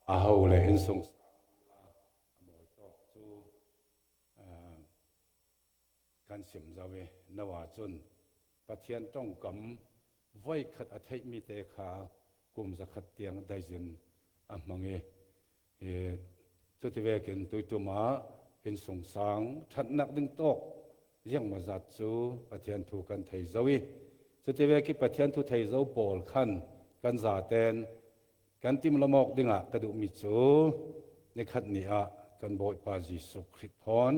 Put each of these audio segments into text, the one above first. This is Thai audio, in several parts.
อาเฮาเลยอินสงการเสียมจะเวนว่าจนประเทศต้องกำไว้ขัดอาทิตย์มีแต่ขากลุ่มจะขัดเตียงได้ยินมังสุดที่เวกินตัวมาเป็นสงสารทัดนักดึงโตกยังมาจัดจูประเทศถูกกันไทยเจ้าสุดที่เวกิประเทศถูกไทยเจ้าปอลขันกันจ่าเตนกันติมละมอกดึงกระดูกมิจูในขัดนี้กันบ่อยปาจิสุขริพร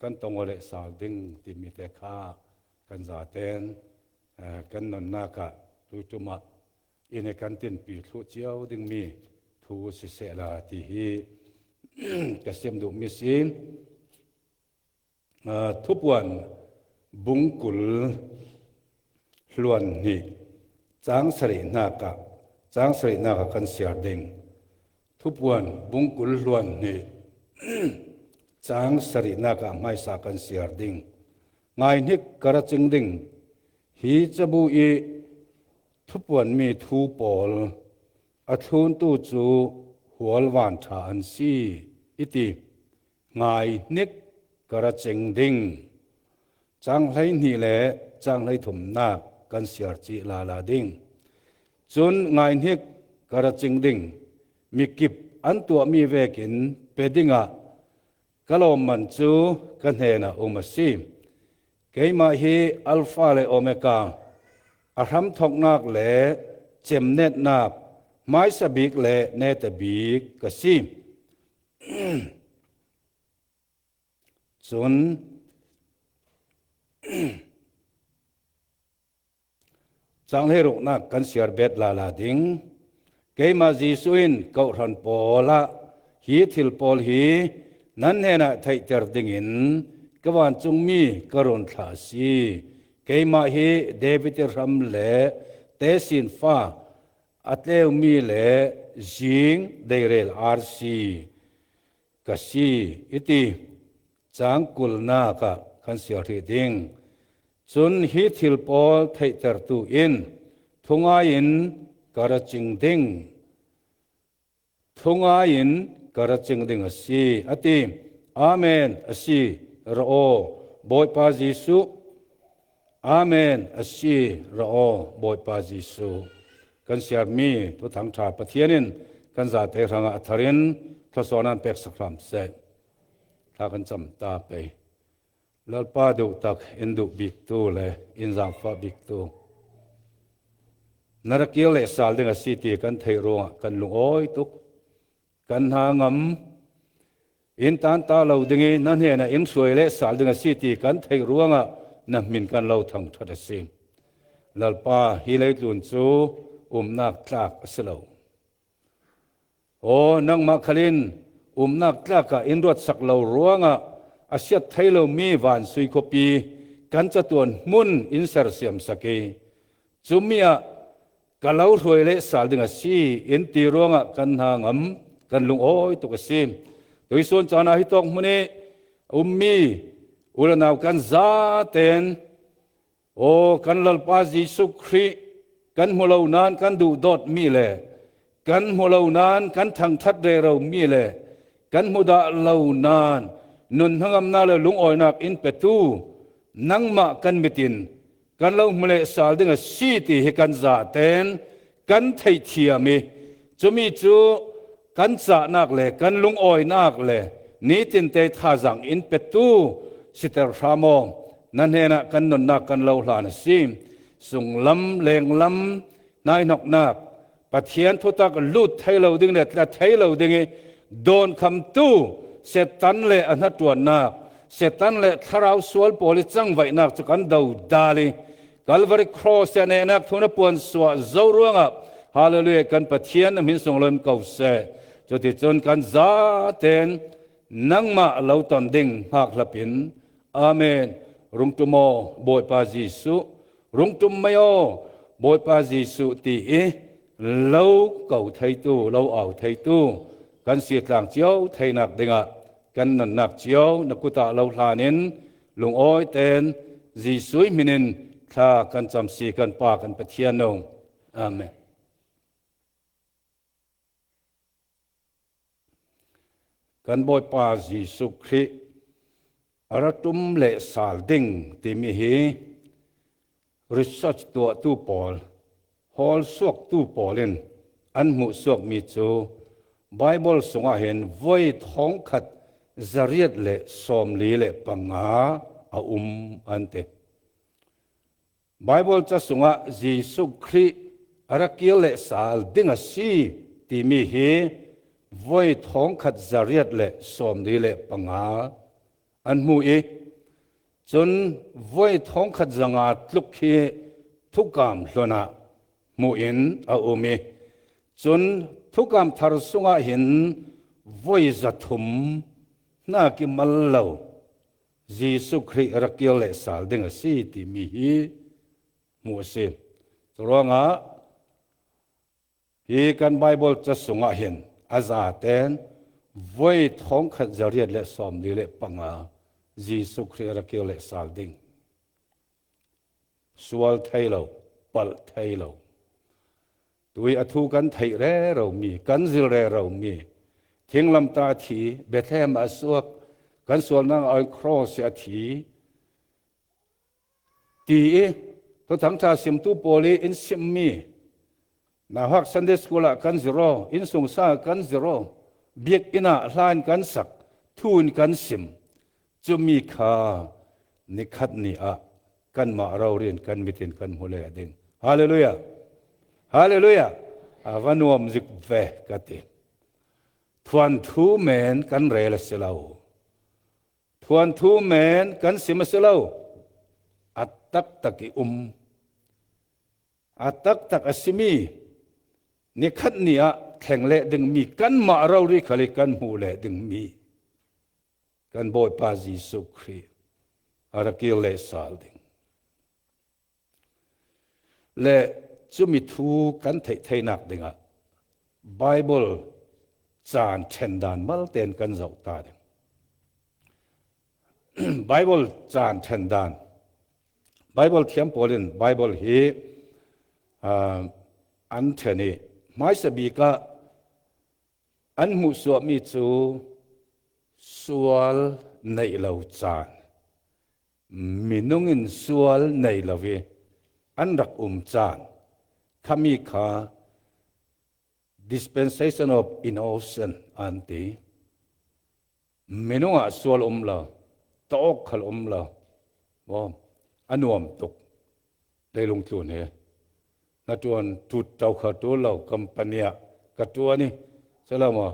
กันตรงอะไรสาวดึงติมีแต่ข้ากันจ่าเตนกันนนนากะตัวมาอินกันตินปีทุเจียวดึงมีทูสิเสลาที่ฮีกษมดุมิสินทุบวันบุงกุลล้วนนี่จางสรินากะจางสรินากะกันเสียดิงทุบวันบุงกุลล้วนนี่จางสรินากะไม่สากันเสียดิงไงนิกกระจึงดิงฮีจะบุอีทุบวันมีทูปอลอทุนตูจูหัวลวันชาอันซีอิติไงนิกกระจึงดิงจางไรนี่แหละจางไรถุมนากันเสียจีลาลาดิงจนไงนิกกระจึงดิงมีกิบอันตัวมีเวกินเปดิงะกะโลมันจูกันเฮนะอุมซีเกมาฮีอัลฟาเลโอเมกาอารัมทอกนักเลเจมเนตนักไม้สบิกเลเนตบิกกซีจนจังเฮรุนักกันเสียเบ็ดลาลาดิงเกมาจีสุอินเกาทันปอละฮีทิลปอลฮีนั้นเฮนะไทเตอร์ดิงินกวันจุงมีกรุณทาสีเกมาฮีเดวิดรัมเลเตสินฟ้าอัตเลวมีเลจิงเดเรลอาร์ซีกสีอิติจางกุลนาคะขันเสียรีดิงจนฮิทิลปอลไทเตอร์ตูอินทุงอายินกระจิงดิงทุงอายินกระจิงดิงอสีอติอาเมนอสีรอโบยปาจิสุอาเมนอสีรอโบยปาจิสุกันเสียมีตัวทางชาปะเทียนินกันจะเทรังอัฐรินทศนันเป็กสักคำเสร็จถ้ากันจำตาไปแล้วป้าดูตักอินดูบิกตูเลยอินจางฟ้าบิกตูนรกิเลสาลดึงสิติกันเทรังกันลุงโอยตุกกันหางำอินตันตาเราดึงนั่นเองนะอินสวยเลสาลดึงสิติกันเทรังนั่นมินกันเราทั้งทัดสิมแล้วป้าฮิเลตุนซูนักตากสลาวโอ้นังมาคลินนักตากอินรถสักเหลารัวงอาเซียไทยเรามีวันสุยคปีกันจะตัวมุนอินเสร์เซียมสกีจุมีกะเหลาถวยเลสาลดึงสีอินตีรัวงกันหางกันลุงโอ้ยตุกสิมโดยส่วนจานาฮิตองมุนีมีอุลนาวกันซาเตนโอ้กันลลปาจิสุครีกันหัวเรานานกันดูดอดมีเลยกันหัวเรานานกันทางทัดเรเรามีเลยกันหัวดาเรานานนุนทั้งอำนาจเลยลุงอ้อยนักอินเปตูนังมากันมิตินกันเราเมเลสาลดึงสีติให้กันจ่าเตนกันไทยเทียมีจะมีจูกันจ่านักเลยกันลุงอ้อยนักเลยนี้ตินเตท่าจังอินเปตูสิเตอร์ฟามองนั่นเองนะกันนุนนักกันเราหลานซิมส่งลำเลงลำนายนกนักปะเทียนทุตักลุดไทยเราดึงเนี่ยแต่ไทยเราดึงโดนคำตู้เสตันเลยอันนั้นตัวนักเสตันเลยทาราวสวลโพลิจังไว้นักจะกันดาวดาลีกัลวาริครอสเนี่ยนักทุนปวนสวะเจ้าร่วงอ่ะฮาเลลูยากันปะเทียนมินส่งเลินเก่าเสจนที่จนกันซาเตนนังมาเราตอนดิ่งหักละปินอาเมนรุงตุโมโบยปาจิสุรุงตุมไม่โอบอยปาจิสุตีเราเก่าไทยตู้เราเอาไทยตู้กันเสียต่างเจียวไทยนักเด้งกันนันนักเจียวนักกุตาเราทานินลุงอ้อยเตนจีสุยมินินถ้ากันจำสีกันปากันปะเทียนนงอาเมน กันบอยปาจีสุคริอรตุมเลสาลดิงที่มีฮีริสัชตัวตู้ปอลฮอลสวกตู้ปอลินอันมุสวกมีจูไบเบิลสงเห็นไว้ท้องขัดจริยเลสอมลีเลปังหาอาอันเตไบเบิลจะสงจีสุคริอรักเกลเลสาลดิงสีที่มีฮีไว้ท้องขัดจริยเลสอมลีเลปังหาอันมูอีจนไว้ท้องขัดจังอาลุกฮีทุกกามลนะมูอินอามีจนทุกกามทารสุงเห็นไว้จัตุมน่ากิมัลเลวจีสุคริรักเกลเลสาลดิงสีที่มีฮีมูสิตัวงาฮีกันไบเบิลจะสงเห็นอาซาเตนไว้ท้องขัดจริยเลสอมลีเลปังอาจีสุคริรักเกลเลสาลดิงสวลไทโลปัลไทโลตัวอธุกันไทยเร่เรามีกันซิลเร่เรามีทิ้งลำตาทีเบธเลมอาสวกกันส่วนนั่งเอาครอสอาทีตีตัวทั้งชาสิมตุโปลีอินสิมมีนาฮักซันเดสกุลกันซิโรอินสงสากันซิโรเบียกอินาลานกันสักทูนกันสิมจะมีค่านิคัดนีอะกันมาเราเรียนกันมิตินกันหัวเลยดิงฮาเลลูยาฮาเลลูยาวันวมจิกเวกัติทวนทูเมนกันเรลเสลาทวนทูเมนกันสิมเสลาอัตตักตักิอัตตักตักอสิมีนิคัดนีอะแข่งเละดึงมีกันมาเราเรียกกันหัวเลยดึงมีกันบอยปาจีสุครีอารักเกลเลสาลดิงและจะมีทูกันไทยนักดิงอ่ะไบเบิลจานเชนดานมัลเตนกันเจ้าตาดิงไบเบิลจานเชนดานไบเบิลเทียมโพลินไบเบิลฮีอันเทนีไม่สบีกะอันมุสวมีจูสวลในเหล่าจานมีนุ่งินสวลในเหล่าเวอันรักจานขมีค่า dispensation of innocence อันตีมีนุ่งสวลเหล่าตอกขลเหล่าว่าอันนวมตกได้ลงทุนเหรอนัดวันทุดเจ้าขัดตัวเหล่ากัมปนีกัดตัวนี่ใช่แล้วมั้ง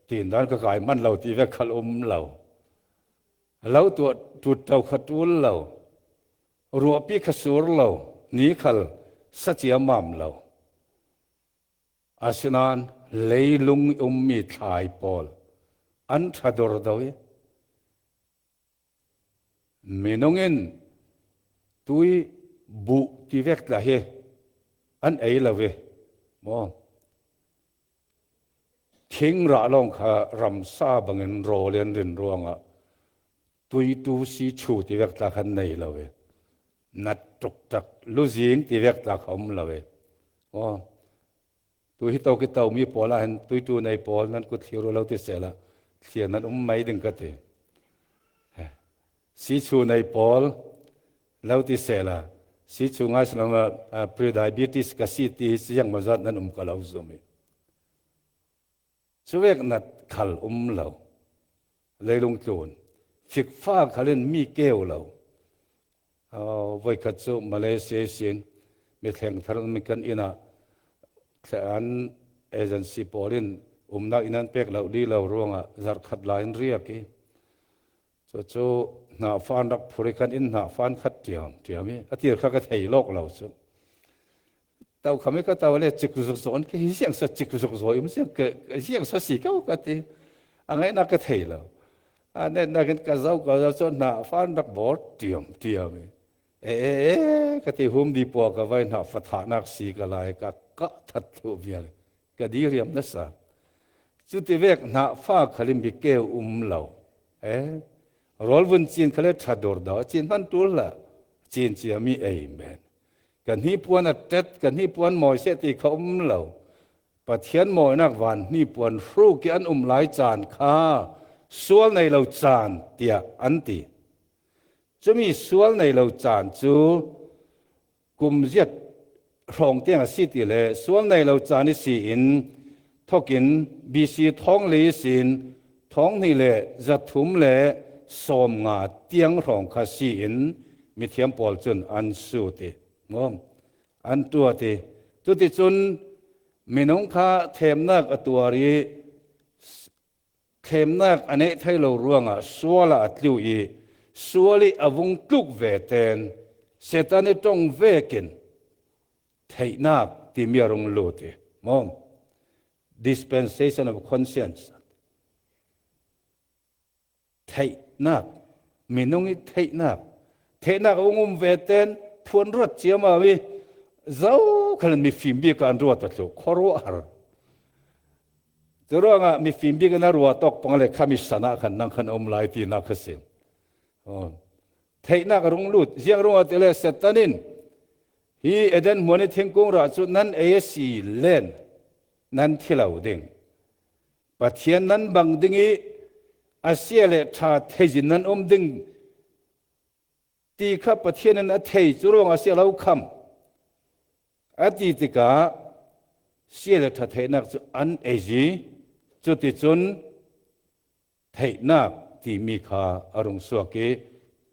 ที่นั้นก็ขายมันเราที่แวกขลมเราตัวจุดเต่าขัดตัวเรารัวปีขสูรเรานี้ขลสัจยามามเราอาศนานเลยลุงมีทายปอลอันทัดรดาวมีน้องเงินตุยบุที่แวกละเฮอันเอละเวมองทิ้งระลองขารำซาบังเงินโรเลียนเดินรวงอ่ะตุยตูสีชูที่เวกตาขันในละเวนัดจุกจักลุจิงที่เวกตาขมละเวอ๋อตุยเตามีปอละเห็นตุยตูในปอลนั้นก็เที่ยวเราที่เสียละเสียนั้นไม่ดึงกันเถอะสีชูในปอลเราที่เสียละสีชูง่ายสำหรับpre-diabetes กับสีที่เสียงมาจัดนั้นก็เราสมัยช่วยนัดขัลเราเลยลงโจรฟิกฟ้าขัลมีเกลเราไว้ขัดโจมาเลเซียเสียงมีแข่งทารมีกันอินะแต่อันเอเจนซี่พอลินนักอินันเป็กเราดีเราร่วงจัดขัดลายเรียกโจหน้าฟันรักผู้ริกันอินหน้าฟันขัดเจียมีอาทิตย์ข้าก็ไทยโลกเราสุดแต่เขาไม่ก็แต่ว่าเลยจิกสุกสอนก็เสียงสัจจิกสุกสอนมันเสียงก็เสียงสัจสิเขาก็ตีอะไรนักก็ไทยเราอันนี้นักก็จะจนหน้าฟันรักบอดเจียมีก็ตีหุ่มดีปอก็ไว้หน้าฟัดหนักสีก็ลายก็ทัดทุบอย่างก็ดีเรียมนั่นสิจุดที่เวกหน้าฟ้าขลิมบิเกลเรารอลวันจีนเขาเรียกทัดดอร์ดาจีนพันตัวละจีนเจียมีเอเมนกันที่ปวนอัดเจ็ดกันที่ปวนหมอยเสติเขาเราปะเทียนหมอยนักวันนี่ปวนฟรูกันหลายจานข้า สวลในเราจานเตียอันตีจะมีสวลในเราจานจูกุมเจ็ดรองเตียงสิติเลสวลในเราจานนี่สีอินทอกินบีซีท้องลีสินท้องนี่เลจะทุ่มเลสมงาเตียงรองคาสีอินมีเทียมปอลจนอันสูติงอมอันตัวติตัวติจนมีน้องข้าเทมนักตัวรีเทมนักอันนี้ให้เราร่วงสวละอัดลิวอีสวลิอวงตุกเวเตนเสตันต้องเวกินไทยนักที่มีรงโลติมอง dispensation of conscience ไทยนักมีน้องอีไทยนักองเวเตนพวนรถเจียมาวิเจ้าคันมีฟิล์มบีกันรัวตัดลูกขรัวหรจะรู้ว่ามีฟิล์มบีกันรัวตกปังเลยข้ามิสนาขันนั่งขันอมไลตีนักเสียงไทยนักรุ่งลุดเสียงรุ่งอัตเลสตันินฮีเอเดนมวนิเทงกงราจุนั้นเอสีเลนนั้นที่เราดิ่งปัจเจียนนั้นบางดิ่งอาเซียเลชาเทจินนั้นดิ่งตีข้าปัจเจียนนั้นเทจรุ่งอาเซียเราคำอดีตกาเสียเลทัดเทนักจุอันเอจีจุดที่จุนเทนักที่มีค่าอารมณ์สวกี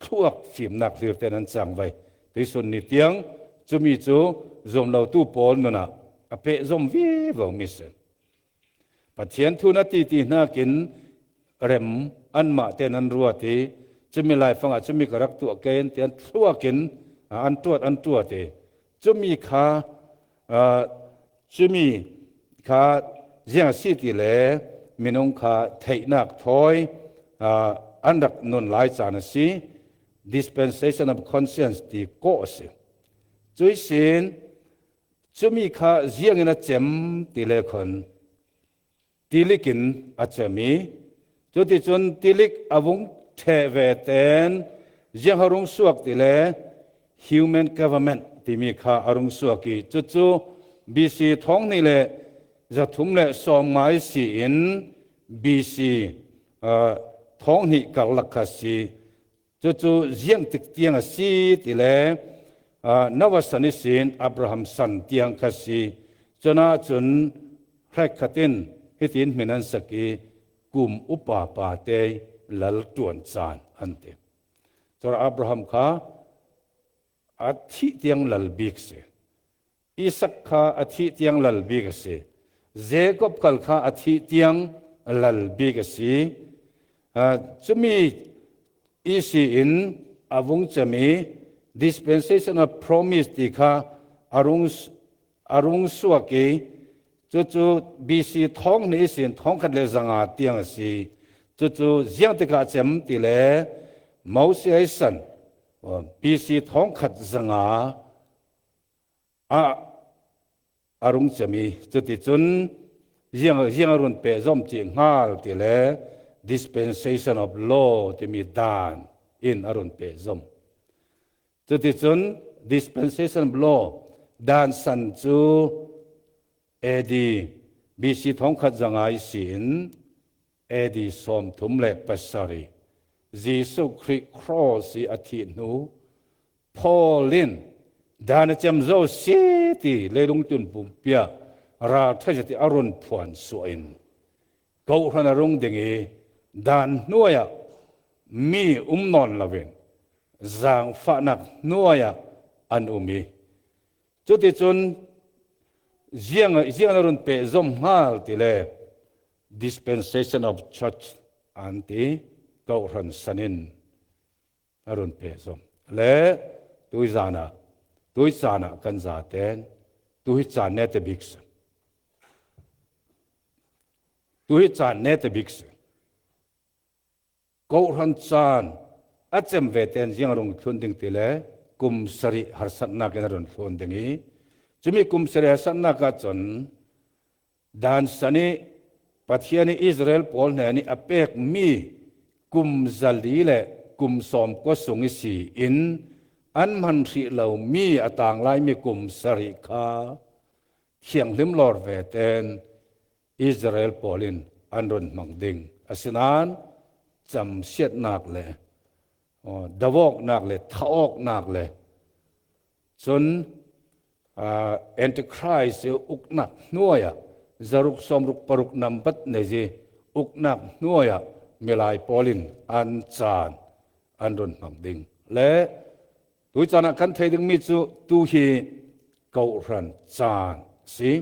ทั่วฟิล์มนักเรียบแต่นั้นจังไว้ที่สุดนิเตียงจะมีจูจมเราตู้ปอนมันอเปจมวิวมิสปัจเจียนทุนตีที่น่ากินเร็มอันมาแต่นั้นรัวที่จะมีลายฟังจะมีกระรักตัวเกณฑ์เตียนทั่วกินอันตัวที่จะมีค่าจะมีค่าเรื่องสิทธิเลมีน้องค่าไทยนักถอยอันดับนนหลายจานสิ dispensation of conscience ที่ก่อสิจุยสินจะมีค่าเรื่องนั้นเจ็มที่เลคนที่ลิกินอาจจะมีจุดที่จนที่ลิกอวงเทเวเตนยังหารงสวกที่เล human government ที่มีค่าอารมณ์สวกีจู่ๆบีซีท้องนี่แหละจะทุ่มเละสองไม้สีอินบีซีท้องนี่กัลลักสีจู่ๆเจียงติดเตียงสีที่แหละนวสันนิสินอับราฮัมสันเตียงคสีจนจนแพร่ขัดินฮิตินมินันสกีกุมอุปาปาเตยลัลตวนจานอันเตจนอับราฮัมข้าอาทิตยังลัลบิกเสอิสักข้าอาทิตยังลัลบิกเสเจคอบคัลข้าอาทิตยังลัลบิกเสจะมีอิสิอินอาวงจะมี dispensation of promise ที่ข้าอารมณ์สวกีจู่ๆบีซีท้องนี้สิท้องขัดเลสังอาเตียงสิจู่ๆเจียงติกาเจมติเลมอสิไอสันบีซีท้องขัดสังอาอารมณ์จะมีจุดที่จุนเจียงอรุณเปจอมจิงฮาลติเล dispensation of law ที่มีดานอินอรุณเปจอมจุดที่จุน dispensation of law ดานสันจูเอดีบีซีท้องขัดสังอาสินเอดีสมทุมเล็กปัสสารีจีสุคริครอสีอาทิตย์นูพอลินดานจำโจเสียตีเลลงจุนปุ่มเปียราทัศติอรุณพวนสวยนเขาขณะรงดึงดานนัวยมีนอนละเวนจางฝานักนัวยอันมีจุดที่จนเจียงอรุณเปจอมฮาลติเล dispensation of church อันที่เขาขันสันินอรุณเปจอมและตุยจานะกันจาเตนตุยจานเนตบิกส์เขาขันจานอาจจะเวทเอนยังรงทุนดึงติเลกุมสริหารสันนักนรุนทุนดึงจะมีกุมสริหารสันนักจนดานสันนิปัทยานิอิสราเอลพอลเนี่ยนี่อเปกมีกุมจัลลีเลกุมสอมก็ส่งสีอินอันมันสิเหล่ามีอต่างไลมีกุมสริกาเขียงลิมลอร์เวเตนอิสราเอลพอลินอันรุนมังดิงอาศินาน จำเสียดนักเลยดาวอกนักเลยท้าออกนักเลยจนแอนติคริสต์อุกนักนัวจารุกสมรุกปรุกนำบัดเนจีอุกนักนัวเมลายปอลินอันจานอันรุนมังดิงและตุจานักขันเทดึงมิจูตูฮีเการันจานสิ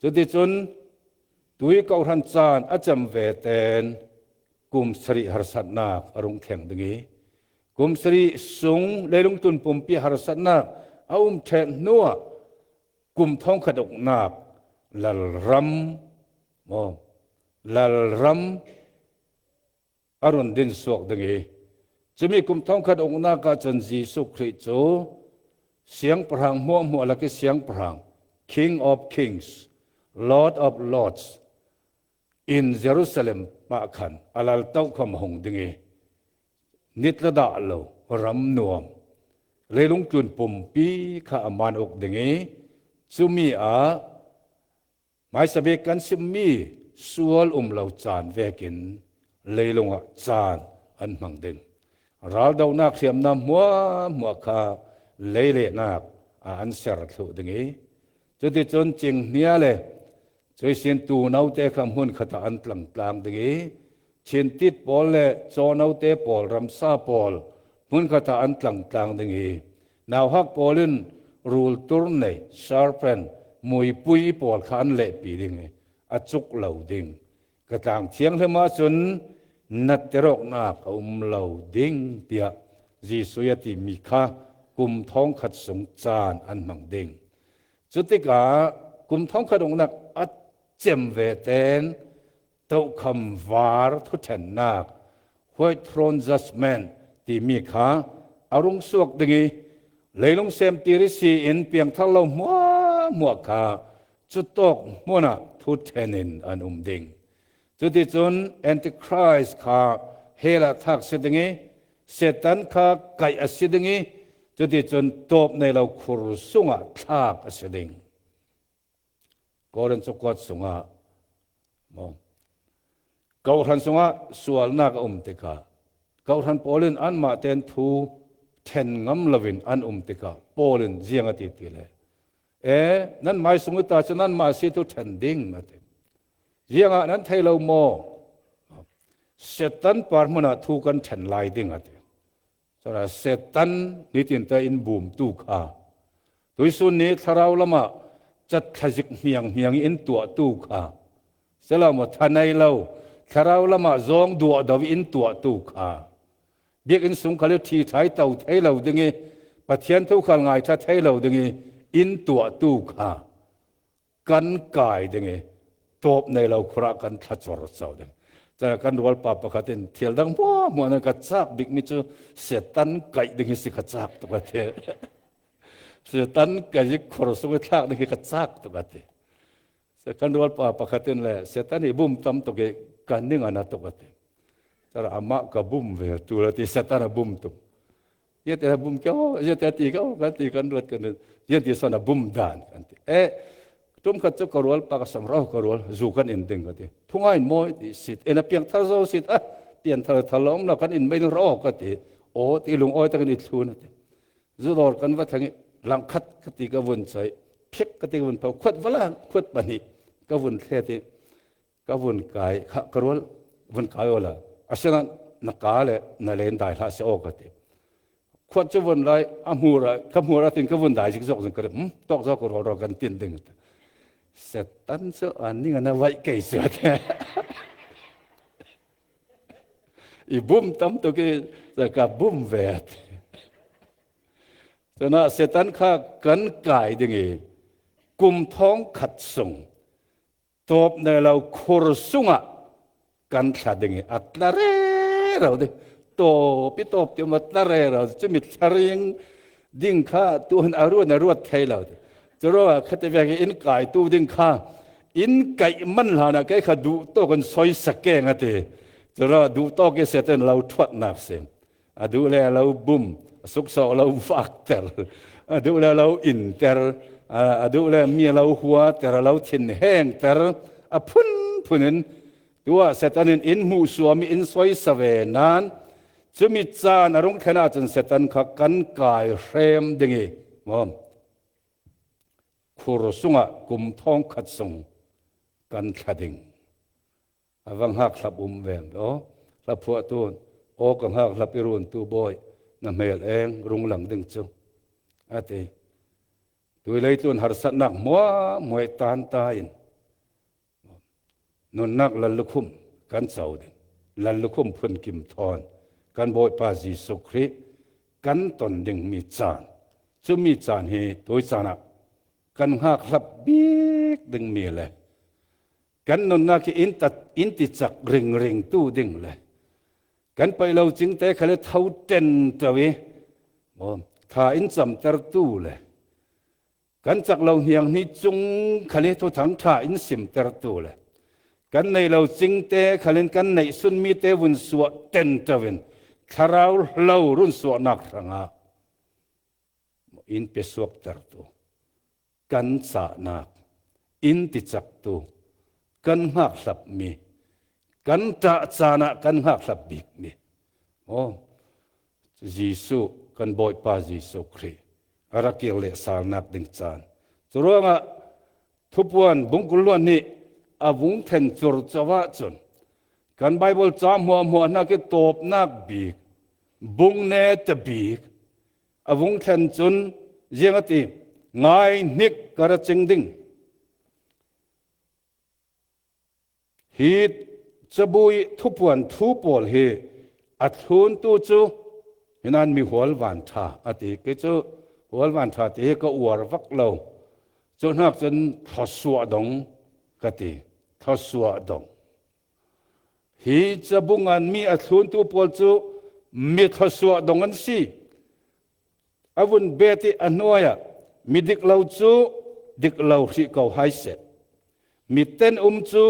จุดที่จนตุยเการันจานอาจำเวเตนกุมสรีหรสัตนาอรุงแข่งดึงกุมสรีสงเลลุงตุนปุ่มปีหรสัตนาเอาแทนนัวกุมท้องขดกนาบลลรัมลลรัมอรุณดินสวกดึงจะมีกุมท้องขดกนาก็จันจีสุคริโจเสียงพรางมัวมัวละก็เสียงพราง King of Kings Lord of Lords in Jerusalem มาขันอาลัลเต้าคำหงดึงนิตระดาโลรัมนวมเลยลงจุนปุ่มปีข้ามานอกดึงซุมีหมายสเบกันซิมีสวลเหล่าจานเวกินเลยลงจานอันมังดึงเราดาวนักเสียมน้ำมัวข้าเลยเล่นักอันเสรสุดึงจุดที่จนจริงเนี้ยเลยช่วยเสียนตูนเอาเตะคำหุ่นขตาอันกลางดึงเชียนติดปอลเลยจอนเอาเตะปอลรำซาปอลหุ่นขตาอันกลางดึงนาวฮักปอลินรูลตุร์นเลยชาร์เพนมวยปุยปอลขันเละปีดึงอจุกเหล่าดึงกระต่างเชียงเทมาจนนัดเตรอกนาคเหล่าดึงเปียจีสุยติมีค่ากุมท้องขัดสงจานอันมังดึงจุดที่กากุมท้องขัดองนักอัดเจมเวเตนเต้าคำวาร์ทุเทนนักห้วยทรอนจัสแมนที่มีค่าอารุงสวกดึงเลยลงเซมตีริสีอินเปียงทั้งเรามัวค่าจุดตกมัวน่ะทุเทนินอันดึงจุดที่จนแอนติคริสต์ค่าเฮลาทักสิดึงเซตันค่าไก่อสิดึงจุดที่จนตบในเราคุรสุงะทักอสิดึงก็เรื่องสุกัดสุงะมองเกาทันสุงะสวลนักติกาเกาทันปอลินอันมาเตนทูเทนงำลวินอันติกาปอลินเจียงติติเลยนั่นหมายสมุตตาฉะนั้นมาสิทุเทนดิ้งมาเตเจียงนั้นไทยเราโมเซตันปาร์มนาทูกันเทนไลดิ้งอะเตสระเซตันนิตินตาอินบูมตูขาตุยสุนนี้ทาราวละมาจัดขจิกเมียงอินตัวตูขาเสลามาทันในเราทาราวละมาจงดัวดาวอินตัวตูขาเบียกอินสุงขลุ่ทีไทยเต่าไทยเราดึงปะเทียนทุกขันไงถ้าไทยเราดึงอินตัวตูขากันกายดึงตบในเราครากันทัดจรดเสาดึงแต่กันวัลปาปะขัดเทียลดังมัวนักจักบิ๊กมิจูเสตันไก่ดึงสิกจักตัวเทเสตันไก่ยิครสุกทักดึงกจักตัวเทแต่กันวัลปาปะขัดเลยเสตันอีบุ้มตั้มตัวกันนิ่งอันนั้นตัวเทแต่อามากับบุ้มเวตัวที่เสตันบุ้มตัวยัดแต่บุ้มเก้ายัดแต่ตีเก้ากันตีกันรวดกันยัดที่ส่วนบุ้มด่านกันตุ้มขัดจะกรวลปากสำรอกรวลจูกันอินดึงกันทีทุ่งไอ้มวยสิทธิ์เพียงท่าโซสิทธิ์เปลี่ยนทะล้อมแล้วกันอินไม่รอกันทีโอ้ที่ลุงอ้อยตั้งอินทูนทีจูดอกันว่าทั้งหลังคัดกติกาวนใจเพียกกติกาวนเผาขวดวละขวดบันนี้กวนเทติกวนกายกรวลวนกายโอละอาศัยนักกาเลนั่นเล่นได้ละเสียออกกันทีขวดจะวนไรอามูระขมูระตินกวนได้สิ่งสกสังกัดตอกจอกรอกันตินดึงเสตันส่วนนี้กันนะไว้เกยเสือแท้อีบุ้มตั้มตัวกี้จะกับบุ้มเวทแต่น่ะเสตันข้ากันกายดึงกุมท้องขัดส่งตบในเราโครสุงะกันขัดดึงอัตลาเร่เราดิโตปิโตปิมัตลาเร่เราจะมีทาริงดิ่งข้าตัวหันอารวดไทยเราจะรู้ว่าเขาจะไปอินไก่ตู้ดึงข้าอินไก่มันหานะแกเขาดูโตกันซอยสักแกงอ่ะเตจะรู้ดูโตกันเสร็จเราทวดนับเสียดูแลเราบุ้มสุกสอเราฟักเตอร์ดูแลเราอินเตอร์ดูแลเมียเราหัวแต่เราทิ้งแห้งเตอร์พุ่นนั้น ต ตัวเสตันอินมูสวมีอินสวยสเวนันจะมีจานอารมณ์ขนาดจนเสตันขักกันกายเรมดึงมอมคูรสุงะกุมท้องขัดส่งกันขัดิงอวังหักหลับเวมโอหลับผัวตูนโอกังหักหลับอิรุนตูบอยน้ำเมลเองรุงหลังดึงจูอาทิตัวเลยตูนหาสัตนักมัวมวยตานตายนุนนักลันลุคุมกันเสาดิลันลุคุมพุ่นกิมทอนกันบอยปาจีสุครีกันตนดึงมีจานจะมีจานเฮตัวจานักกันหักหลับบีกดึงมีเลยกันนุนนักอินติจักริงตู้ดึงเลยกันไปเราจึงแต่เขาเลยเท่าเต็นตัวเองข้าอินจำเตอร์ตู้เลยกันจากเราเฮียงนี้จงเขาเลยทุทั้งข้าอินสิมเตอร์ตู้เลยกันในเราจึงแต่เขาเล่นกันในสุนมีเตวุนสวดเต็นตัวเองคาราเรารุ่นสวดนักรังอาอินเปสวกเตอร์ตู้กันสานักอินติจักตู้กันหักสับมีกันตะจานะกันหักสับบิกมียิสุกันบอยปายิสุครีอารักเกลสารนักดึงจานจรวงทุบวันบุงกุลวันนี้อาวุงเทนจุรจวะจนกันไบเบิลจามหัวนักตบนักบิกบุงเนตบิกอาวุงเทนจุนเยี่ยงตีง่ายนิกกระจิงดิ่งฮีดจะบุยทุบวันทุบปอลเฮอัดหุนตูจูนั้นมีหัววันทาอติก็จูหัววันทาที่ก็อวดวักเราจนหักจนทศวดงกติทศวดงฮีจะบุงันมีอัดหุนตูปอลจูมีทศวดงอันสิอาวุนเบติอันน้อยมีดิกเราจูดิกเราที่เขาให้เสร็จมีเต้นจู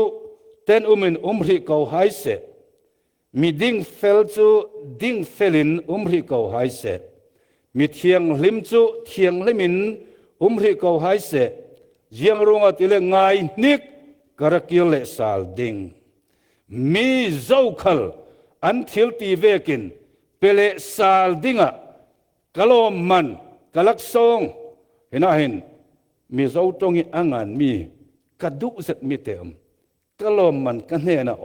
เต้นมินริเขาให้เสร็จมีดิ้งเฟลจูดิ้งเฟลินริเขาให้เสร็จมีเทียงลิมจูเทียงลิมินริเขาให้เสร็จยังรู้ว่าที่เรื่องง่ายนิกกระกิเลสาลดิ้งมีเจ้าขลอันทิลตีเวกินเปเลสาลดิ้งะกะโลมันกะลักซงเห็นเห็นมีเจ้าตรงนี้อ่างานมีกระดุกเสร็จมีเต็มกะโลมันกันเนนะ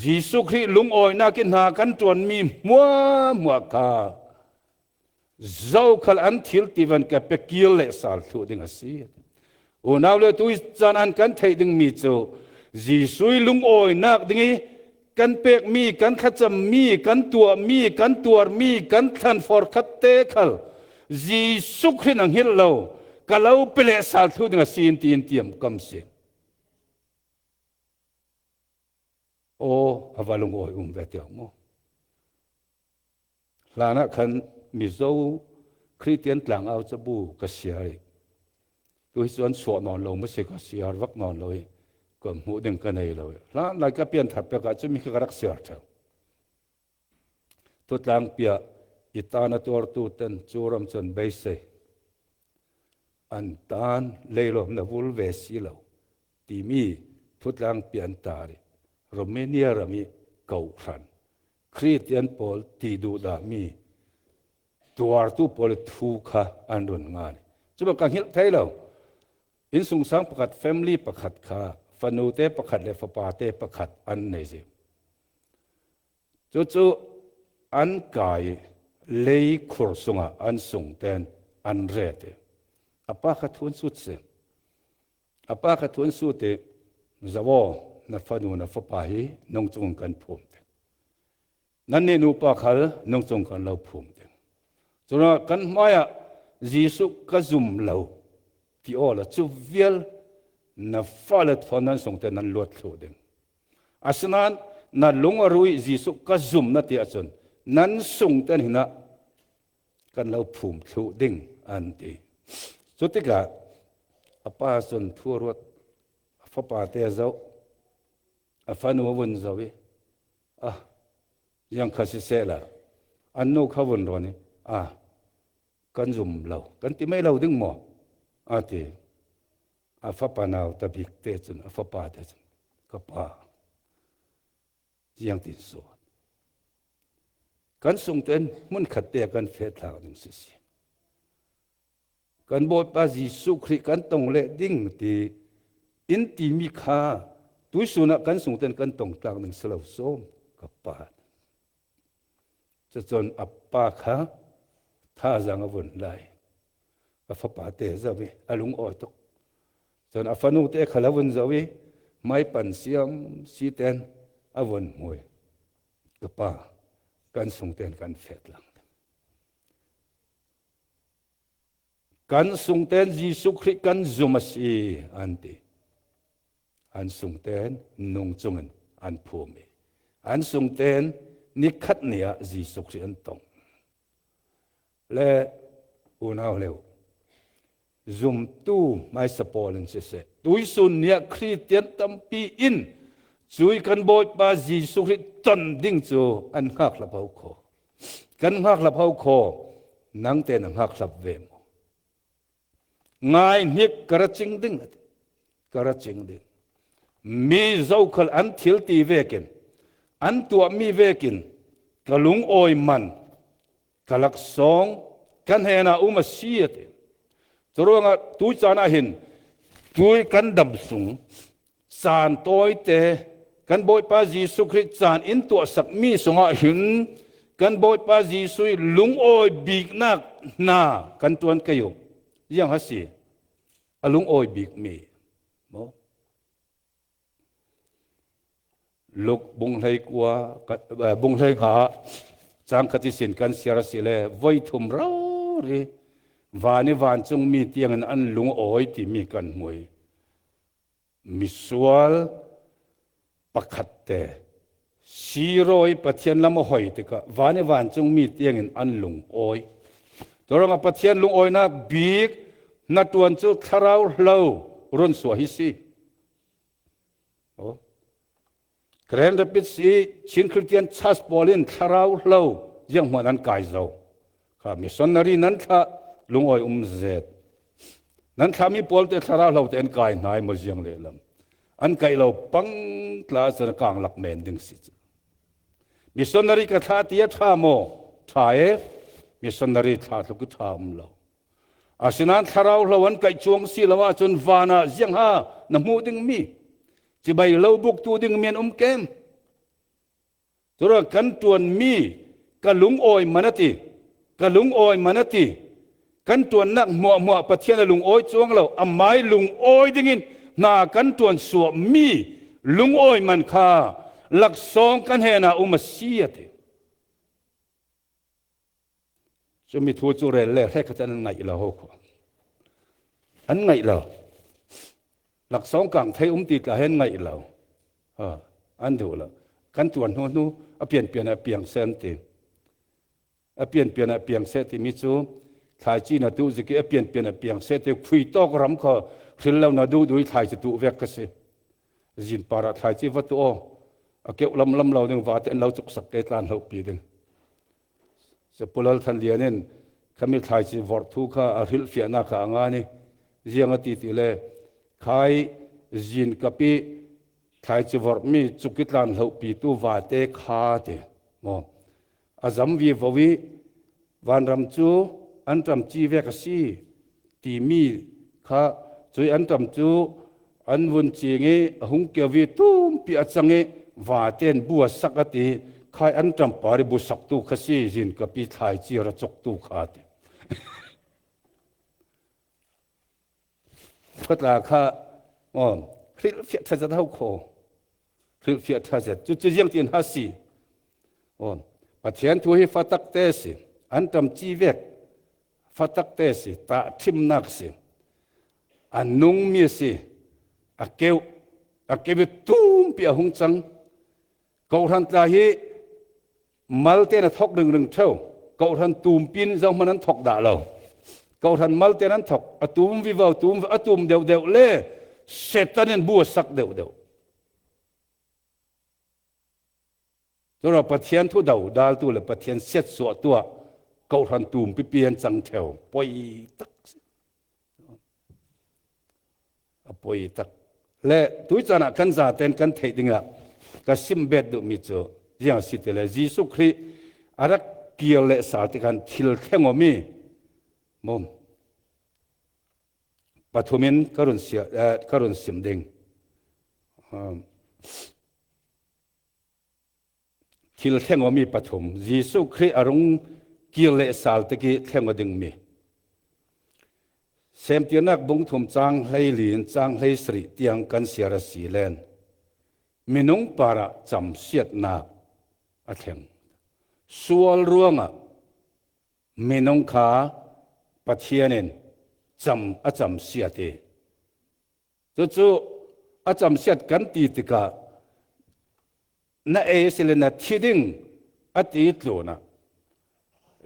ยิสุคริลุงโอยนักินหากันจวนมีมัวกาเจ้าขลอันทิลตีวันกับเปกิเลสาลทุดิงาสีโอนาวเลตุยจานันกันเทดึงมีโจยิสุยลุงโอยนักดิงกันเปกมีกันขจำมีกันตัวมีกันตัวมีกันทันฟอร์คัตเตขลยิสุครินังฮิลโลกะเลาเปเลสาลทุดิงาสีอินตีมกำเสียโอ้อาวาลุงโอยเวทียมลานะคันมิโซคริสเตียนหลังเอาจะบูกเสียเลยตัวส่วนสวดนอนลงไม่ใช่กเสียวักนอนเลยก็หูดึงกันเลยแล้วนายก็เปลี่ยนถัดไปก็จะมีการรักษาเถอะทุกหลังเปียอิตานาตัวตูเต็นจูรมจนเบสอันตานเลยลมนวุลเวสีเหลาที่มีทุกหลังเปลี่ยนตาดิโรมาเนียรามีเก่าขันคริสเตียนปอลที่ดูดามีตัวตุปอลทูกะอันรุนงานจุดการหิลไทยเราอินสุงสังประคัดแฟมิลี่ประคัดข้าฟันูเตประคัดเลฟปาเตประคัดอันนี้สิจู่อันกายเลยครัวสุงะอันสุงเตนอันเรตอปะขัดทุนสุดเสียอปะขัดทุนสุดเตจะว่านับฟันูนับปาฮีนงจงกันพูมเตนั่นนี่นูปะขัลนงจงกันเราพูมเตจนกันมา呀ยิสุกซุมเราที่อ้อละจูเวลนับฟัลต์ฟันนั้นส่งเตนั้นลวดโลดิงอาสนั้นนั่นลงอรุยยิสุกซุมนั่นที่อาจนนั้นส่งเตนหินะกันเราพูมโลดิงอันที่สุดที่กะอปาส่วนทั่วรถฟ้าป่าเตะเจ้าฟันวันเจ้าวิยังข้าศึกเสละอันนู้นข้าวันรอนี่กันซุ่มเรากันที่ไม่เราดึงหมอที่ฟ้าป่านาวตะบิกเตะจนฟ้าป่าเตะจนก็ป่า ยังติดสวดกันส่งเต้นมันขัดเตะกันเฟทลาวนึงสิกันบอกปาจิสุคริกันตรงเละดิ่งที่อินติมีค่าตุยสุนักกันส่งเต้นกันตรงกลางนึงสลาวส้มกับปาดจะจนอัปปาค่ะท่าจังวุ่นไล่อัฟปาเตะจะวิอลุงออยตกจนอัฟนูเตะขลาวุ่นจะวิไม่ปันเสียมสีเต้นอวุ่นมวยกับปากันส่งเต้นกันเฟดหลังกันส่งเต้นยิสุคริกันจุมัสีอันตีอันส่งเต้นนงจงอันพูมีอันส่งเต้นนิคัดเนียยิสุคริอันตงและอุณาเลวจุมตู้ไม่สปอร์ลินเสตุยสุนเนียคริสเตียนตัมปีอินช่วยกันบอยปายิสุคริตันดิ้งจูอันหักลับเอาโคกันหักลับเอาโคนังเต้นหักลับเวมง่ายนิกกระจิงดิ้งกระจิงดิ้งมีเจ้าขลอันทิลตีเวกินอันตัวมีเวกินกะลุงโอยมันกะลักสองกันเฮนาอุมาเสียตตรงอ่ะตุจานาหินตุยกันดำสูงสานโตยเตกันบอยปาจิสุคริสานอินตัวสักมีสงะหินกันบอยปาจิสุยลุงโอยบีกนักนากันตวนกะยุยังฮัสซีอลุงโอยบีกมีบ่ลูกบุงไทยกัวบุงไทยขาจังคติสินกันเสียรสิเลไว้ทุมเราเรวานิวานจงมีเตียงอันลุงโอยที่มีกันมวยมิสวลปะขัดเตชีโรยปะเทียนลำหอยติกะวานิวานจงมีเตียงอันลุงโอยตัวเราปะเทียนลุงโอยนะบีกนัดวันจุคาราวเลวรุนสวหิซีโอ้เครนเดปิสีชินคริสเตียนชัสบอลินคาราวเลวยังหัวนั้นกายเจ้าข้ามิสอนนารีนั้นข้าลุงโอยเซดนั้นข้ามีปอลเตคาราวเลวเต็นกายนายมันยังเลลำอันไกลเราปังกลาสนกลางหลักเมนดึงสิมิสอนนารีก็ท่าเตียท่าโมท่ามิสอนนารีท่าทุกท่ามเราอาศินันคาราวเราวันไก่จวงสีละว่าจนวานาเสียงฮาน้ำมูดึงมีจีใบเราบุกตัวดึงเมียนเกมตัวกันตวนมีกะลุงโอยมันติกะลุงโอยมันติกันตวนนักมัวปะเทียนลุงโอยจวงเราอำไม้ลุงโอยดึงินนากันตวนสวมมีลุงโอยมันค่าหลักสองกันเฮนาอุมาเสียติจะมีทัวจูเรลเล่ให้เขาจะนั่งไงเราอันไงเราหลักสองกลางไทยติดกับเห็นไงเราอันดูละกันตวนโน้เปลี่ยนเปลี่ยนเส้นติเปลี่ยนเปลี่ยนเส้นติมิจูถ่ายจีนดูสิเปลี่ยนเปลี่ยนเส้นติคุยตอกรำเขาถึงเราหน้าดูถ่ายจะดูเวกกันสิจินปาระถ่ายจีวัตถุเกี่ยวลำเราหนึ่งว่าแต่เราจุกสักเกตลานเราปีหนึ่งจะพูดแล้วทันเดียนนขมิถ่ายจีวอร์ทุกข์อาริลเฟียนาข้างานนี่เจียงติดเลยขายจินกับปีถ่ายจีวอร์มีจุกิตลานเราปีตัวว่าเตขาเตมออาจำวีววีวันรำจูอันรำจีเวกสีตีมีข้าจุยอันรำจูอันวุ่นจีเงหุงเกวีตุ้มปีอัจงเงว่าเต้นบัวสักตีขายอันจำปาริบุสักตูขสีจินกับปีไทยจีระจกตูขาดก็ตราข้าคลิปเฟียทัศน์เท่าโคคลิปเฟียทัศน์จุดยังตีนฮัสซีปัจเจียนทุยฟัตักเตสิอันจำจีเวกฟัตักเตสิตาทิมนักสิอันนุ่งมีสิอาเกวตุ้มปีหุงจังเขาทันตาฮีมัลเตนทอกหนึ่งเท่าเขาทันตูมปินเจ้ามันนั้นทอกด่าเราเขาทันมัลเตนั้นทอกตูมวิวาตูมตูมเดียวเล่เสร็จตอนนั้นบัวสักเดียวตัวเราปะเทียนทุดาวดาลตัวเลยปะเทียนเสร็จสวดตัวเขาทันตูมไปเปลี่ยนจังเท่าปอยตักปอยตักและทุกจานะกันซาเต็นกันเทดิงละ กะซิมเบ็ดดุมิโจยังสิเตเลยิสุคริอารักเกียเลสาติกันทิลเทงอมีมอมปฐุมินกรุณเสียกรุณสิมเดงทิลเทงอมีปฐุมยิสุคริอารุงเกียเลสาติกิเทงอดึงมีเซมเตียนักบุงทุมจางให้ลินจางให้สริเตียงกันเสียรสีเลนมินุงปาระจำเสียดนาอเทงส่วนรวงมินุงขาปะเทียนินจำเสียดีจู่ๆจำเสียดกันตีติกาณเอสิเลนทิดิงอติตโลนะ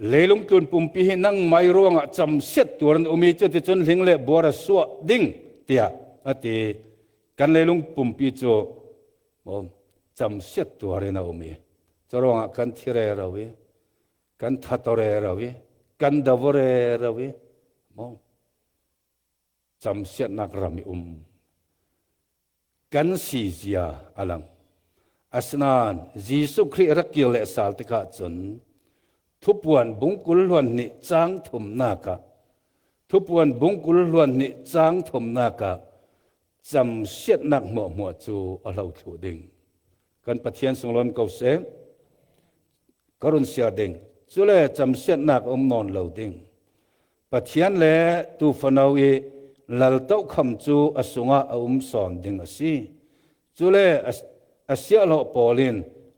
เลลุงตุนปุ่มปีนังไม่ร่วงจำเสียดตัวนั้นอุมีจุดที่จนหิงเล่บัวระสวดิงเตียอติกันเลลุงปุ่มปีโจจำเสียดตัวเรนะอุมีจะร่วงกันที่เรเราวิกันทัตเรเราวิกันดาวเรเราวิจำเสียดนักรามิกันสีเสียอลังอัสนานยิสุคริรักเกียวเลสาลติกาจนทุบวันบุงกุลวันนิจางถมนากะทุบวันบุงกุลวันนิจางถมนากะจำเสียดนักหมัวจูอลาวถูดิงกันปะเทียนสงลนเกาเสกรุณเสียดิงจุเลจำเสียดนักนอนเหลาดิงปะเทียนเลตูฟนาวอีลัลเต้าคำจูอสุงะสอนดิงอสีจุเลเสียโลปอลิน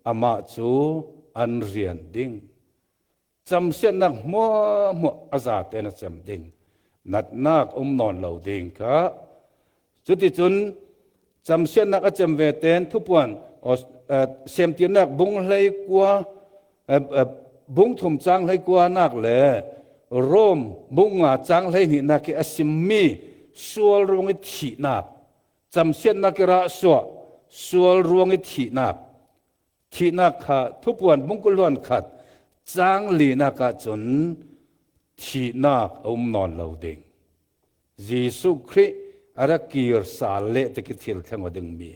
อามาจูอันเรียนดิงจำเสียนักมัวอาซาเตนจำดิงนัดนักนอนเหลาดิงค่ะจุดที่จุนจำเสียนักจำเวเตนทุกวันเสียมตีนักบุงเลยกว่าบุงถุมจังเลยกว่านักเลยโรมบุงจังเลยนี่นักอสิมีส่วนรวงที่นักจำเสียนักระส่วนรวงที่นักค่ะทุกวันบุงกุลวันขัดจางลีนักจนที่นักนอนเหลาดิงยิสุคริอารักกีร์สาเลตกิทิลทั้งวันดึงมี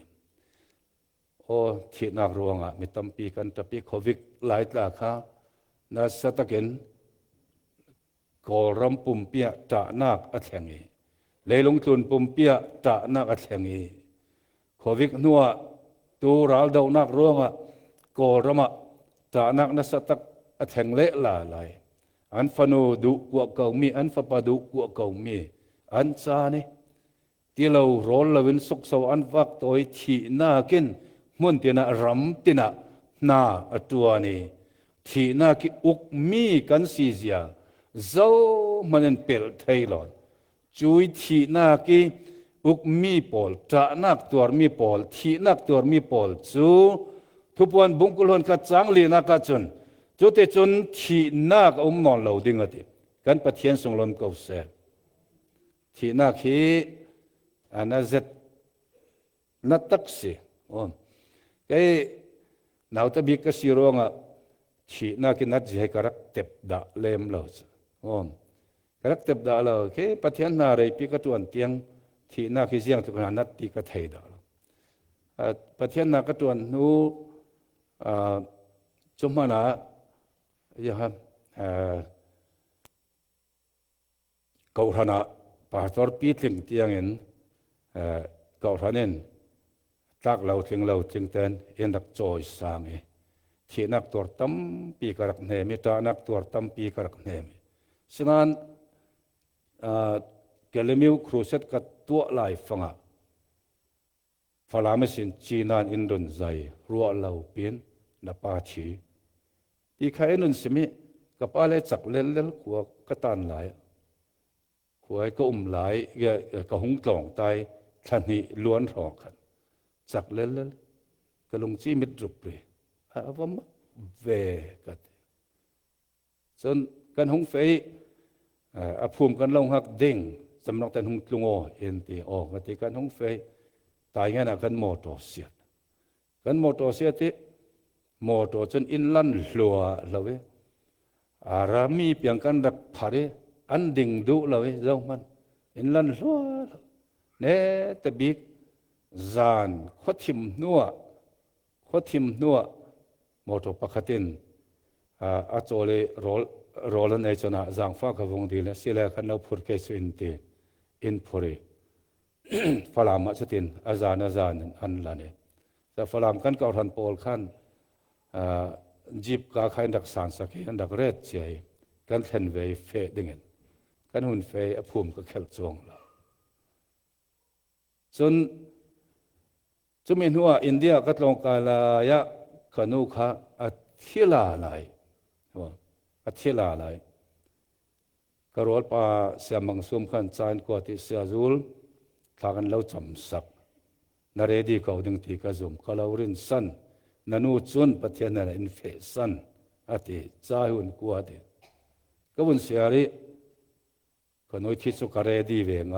โอ้ที่นักรวงมีตั้มปีกันตั้มปีโควิดหลายตาค่ะน่าสะตะเกนกอรำปุ่มเปียตะนักอัดแห่งนี้เลยลงทุนปุ่มเปียตะนักอัดแห่งนี้โควิดนัวตัวเราเดานักรวงกอรำตะนักน่าสะตะอัดแห่งเละลาลายอันฟนูดุกัวเก่ามีอันฟปาดุกัวเก่ามีอันซานี่ที่เราโรลเราเป็นสุขสวรรค์วักตัวที่น่ากินมุนตินะรำตินะนาตัวนี้ที่น่ากิอุกมีกันสีเสียเจ้ามันเป็นไทยหลอดจุยที่น่ากิอุกมีปอลจะนักตัวมีปอลที่นักตัวมีปอลจูทุกวันบุงกุลนกัดจังลีนักจนจุดที่จนที่นักนอนเหลาดิ่งติกันปะเทียนสงลมเก่าเสที่นักฮีอันนั้นเจ็ดนัดตักสิไอ้นาวตะบิกสิรวงที่นักนัดจะให้กระกเต็บดาเล่มเหลากระกเต็บดาเหลาแค่ปะเทียนนาเรปีกตัวเตียงที่นักเสียงทุกนัดตีกระไทยดาปะเทียนนักตัวนู้จุมานะยังครับเกาหลีปาตอร์ปีถึงเตียงเงินเกาหลีตักเราถึงเราจึงเต้นเอ็นดักจอยสางที่นักตัวตั้มปีกระกเนมิตานักตัวตั้มปีกระกเนมิฉะนั้นเกลมิวครูเซตกับตัวลายฟังฟลาเมสินจีนอินโดนีเซียรัวเราเปลี่ยนนับปาชีอีกใครนั่นสิมิกับอะไรจักเล่นขัวกตันหลายขัวก็หลายก็หงกล่องตายทันนี้ล้วนหอกกันจักเล่นก็ลงจีมิดรุปเลยว่าเวกันส่วนกันหงเฟยภูมิกันลงหักดิ่งสำนักแต่หงลุงโอเอ็นตีออกกันที่กันหงเฟยตายงั้นกันโมโตเสียกันโมโตเสียที่โมโตจนอินลันหลัวเราเวอารามีเพียงกันรักพารีอันดิ่งดูเราเวเจ้ามันอินลันหลัวเนตบิกจานขวดทิมนัวขว พอทิมนัวโมโตปะคตินอาโจเลโรลันเอจนะจางฟ้ากะวงดีและสิเลคันเอาพุทธเกสุอินตีอินพุริฝรั่งมาจุดินอาจารย์อันละเนี่ยแต่ฝรั่งกันเก่าทันโปลขันจีบกาใครดักสารสักอันดักเรศเจกันเห็นเวเฟดึงกันหุ่นเฟอภูมิก็เข้าจวงละจนจะมีหัวอินเดียก็ลงกาลายะขนุขะอัธิลาไหลอัธิลาไหลกรอดปาเสียมังสุมขันจานกวติเสียจูลทากันเล่าจำสักนาเรดีเขาดึงตีกระจุมเขาเล่ารินสันนันูจุนปะเทียนนันอินเฟสันอติจ่ายหุ่นกวติก็บุญเสียริขนุที่สุกเรดีเวงไง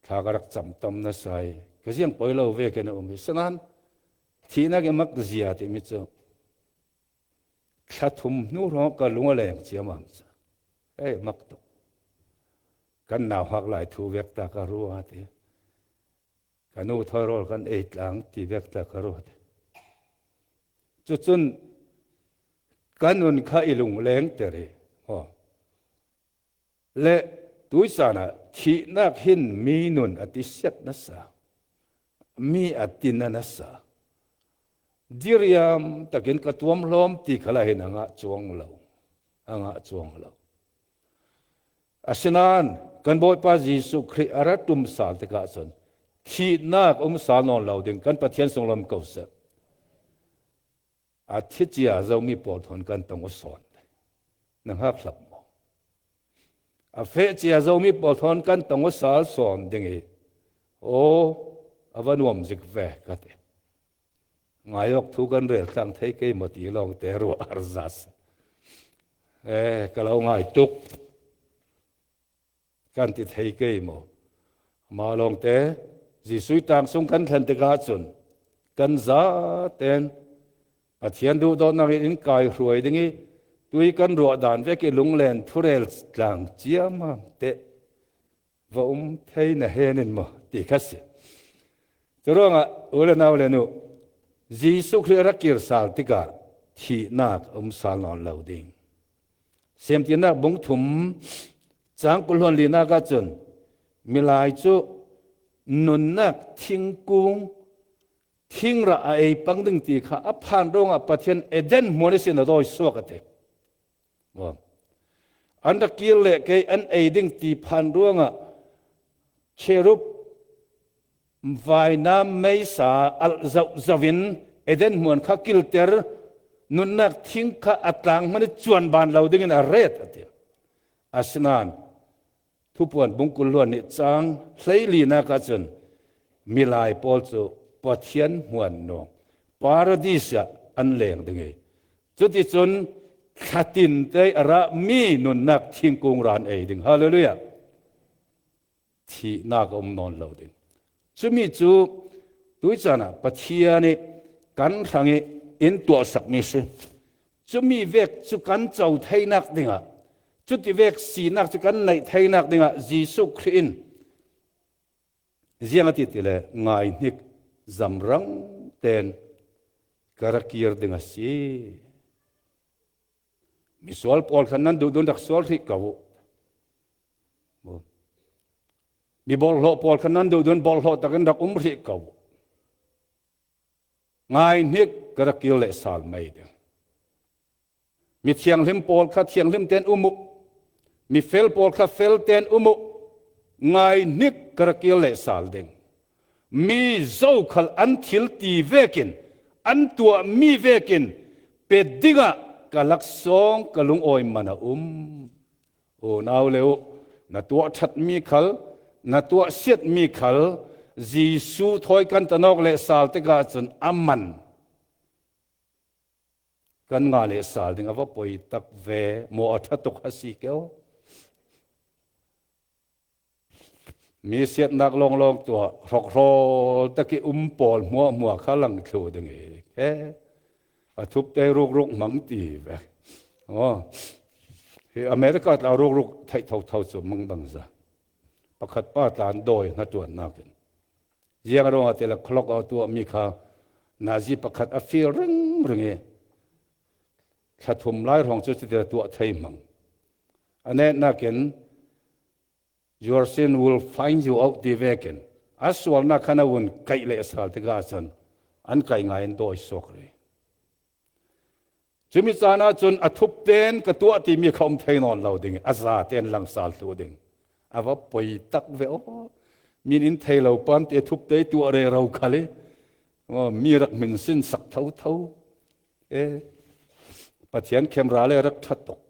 ทากรักจำตำนัสไซก็ยังปล่อยเราเวกันอุมิสนั้นที่นักมักเสียติมิจฉาขัดทุมนู่ร้องก็ลุงอะไรอย่างเชี่ยมังซะมักตุกันหนาวหักหลายทูเวกตากรัวติกันนู่ทอยรอกันหลังที่เวกตากรัวติจุดกันอุ่นข้าอิลุงแรงเตะเลยและตุยสานะที่นักหินมีนุนอติเสตนัสสามีอตินนัสสาดิริยามตะกินกระตัวมล้อมตีขลายนางะจวงเหลาอาศนานกันบอยปาจิสุคริอารัตุมสาลตะกะสนที่นักสาลนอนเหลาดึงกันปะเทียนทรงลำเก่าเสอาทิตย์จะเรามีปอดทนกันต้องสอนนังฮับหลับมองอาเฟจีเรามีปอดทนกันต้องสาลสอนดึงโอ้อวันวมจิกแวกันเงายกทุกันเรื่องตั้งเทกหมดอีลองแต่รัวอาร์ซัสก็เราง่ายตุกกันติดเทกหมดมาลองแต่จิสุยต่างสงกันทันตกาจุนกันซาเต็นอาเทียนดูตอนนั้นอินกายรวยดึงตุยกันรัวด่านเวกิลุงเลนทุเรลต่างเจียมาเตะว่าเทนเฮนินมาตีคัสจะร้องอุลนาวเลนุจีสุคริรักกิรสาลติกาที่นักสาลนอนเหลาดิ่งเสียมที่นักบงถุมจางกุลวนลีนักจนมิลายจุนุนนักทิ้งกุ้งทิ้งระไอปังดึงตีข้าอภันรงปะเทียนเอเดนมอนิสินโดยสวกเตกอันตะกี้เล็กอันไอดึงตีพันรงเชรุปไวน้ำไม่สาอัลซาวินเอเดนเหมือนข้ากิลเตอร์นุนนักทิ้งข้าอัตลังมันจวนบานเราดึงอะไรเดียอาศนานทุปวนบุงกุลล้วนนิจังใส่ลีนักจันมิลายปอลโซปะเทียนหวนนองปาราดิสอันแรงดึงจุดที่จนขัดินเตยระมีนุนนักทิ้งกงรานดึงฮาเลลูยาที่นักนอนเราดึงจะมีจูตุยจานะปะเทียนี่กันทางอินตัวสักมิสจะมีเวกจุกันเจ้าไทยนักดิ่งจุดที่เวกสีนักจุกันในไทยนักดิ่งยิสุครินเจียงติดเลยง่ายนิกจำรังเต็นกระเกียร์ดิ่งสิมีสวลปอลขันนั้นดูดักสวลที่เก่ามีบอลโลปอลขนาดดูดบอลโลตะกันดักริเก่าง่ายนิกกระกิลเลสาลไม่เดียมีเทียงลิมปอลข้าเทียงลิมเตนมุมีเฟลปอลข้าเฟลเตนง่ายนิกกระกิลเลสาลเดงมีเจ้าขัลอันทิลตีเวกินอันตัวมีเวกินเป็ดดิงะกะลักซองกะลุงโอยมันโอ้นาวเลวนัตัวชัดมีขัลนัดตัวเสียดมีขัลจีสูถอยกันตนอกเลสาลติกาจนอามันกันงาเลสาลติงว่าปอยตักเวโมอัฐตุกฮัสิเกวมีเสียดนักลองตัวรอกรอตะกี้ปอลมัวข้าลังโคดึงทุบเตรุกมังตีไปอเมริกาเรารุกไทยเท่าสมมึงบังซะประคัดป้าตานโดยนัดจวนนักเยี่ยงเราแต่ละคลอกเอาตัวมีข้า นาจีประคัดอฟีรึงรึงขัดทุมไล่รองจุดที่ตัวไทยมังอันนี้นักเก็น your sin will find you out the weekend อัศวรนักขณะวันไกลเลสาลติกาสันอันไกลง่ายโดยสกเลยจุมิจานาจนอทุบเต้นกับตัวที่มีคำไทยนอนเราดิ่งอาซาเต้นลังสาลตัวดิ่งอาว่าปอยตักเวอมีนินไทยเราปั้มเตทุบเตตัวอะไรเราคันเลยมีรักมินสินสักเท่าปะเทียนเข้มราเลยรักทัดตก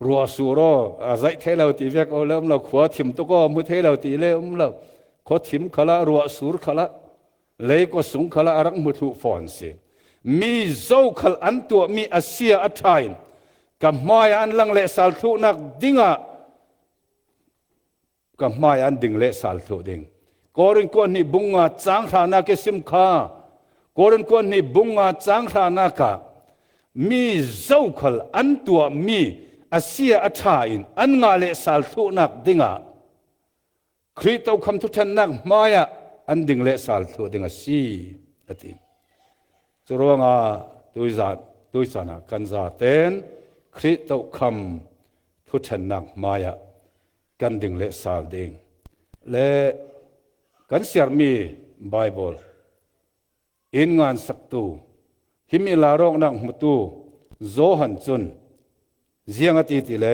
รัวสูรอใจเทเราตีเวกเอาแล้วเราขวาถิ่มตัวก็มุเทเราตีเล่เราขวาถิ่มขละรัวสูรขละเลยก็สูงขละรักมุทุฟอนเสมีเจ้าขลอันตัวมีอาเซียอัฐายกับมาอันลังเลสัลทุนักดิ่งกับมาอันดิ่งเลสัลทุดิ่งก่อนก่อนนี่บุงอาจางรานาเกสิมข้าก่อนก่อนนี่บุงอาจางรานาคามีเจ้าขลอันตัวมีอาเซียอัฐายอันงาเลสัลทุนักดิ่งคริสต์เอาคำทุกท่านนักมาอันดิ่งเลสัลทุดิ่งสีอติจรวงตุยสานะกันซาเตนคริสต์เอาคำทุกท่านนักมากันดิ่งเลสัลดิ่งและกันเสียมีไบเบิลอินงานสักตูหิมิลารองนักมุตูโจฮันจุนเจียงติติเล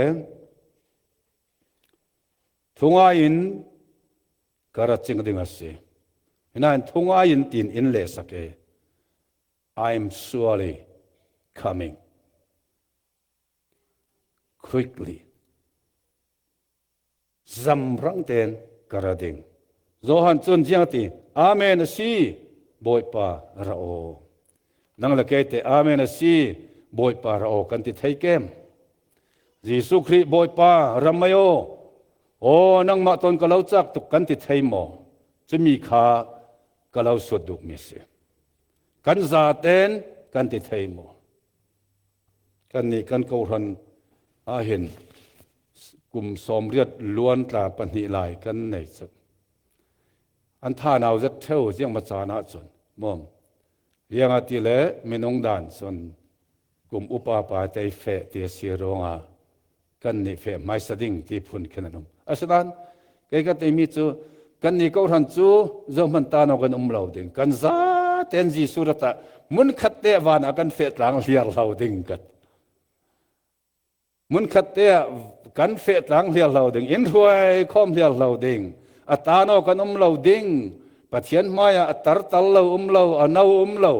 ทุงอายินกระจิงดิ่งอาศัยนั่นทุงอายินตินอินเลสักเอ I'm surely coming quickly จำรังเตนกระดิ่งโจฮันจุนเจียงติอาเมนสีบอยปาระโอนังละเกตอาเมนสีบอยปาระโอกันติไทยเกมยิสุคริบอยปารำมโยโอ้นังมาตนก็เล่าจักตุกกันติไทยหมอจะมีขาก็เล่าสวดดุมิเสกันซาเตนกันติไทยหมอกันนี่กันกูรันเห็นกลุ่มสมเรียดล้วนตราปนิลายกันในสุดอันท่านาจะเท่าเสียงมาจานาจนมอมเรียงอติเลมินงดานส่วนกลุ่มอุปปาใจเฟตีเสียรงกันนี่เฟไม่สดิ่งที่พุ่นขนาดนั้นอาศัยเกี่ยกับที่มีจูกันนี่ก็ทันจูจอมันตานกันเราดิ่งกันซาเต็นจีสุรตะมุนขัดเตวานากันเฟตหลังเลียเราดิ่งกันมุนขัดเตกันเฟตหลังเลียเราดิ่งอินรวยคอมเลียเราดิ่งอัตานกันเราดิ่งปะเทียนมายาอัตร์ตัลเราเราอันเอาเรา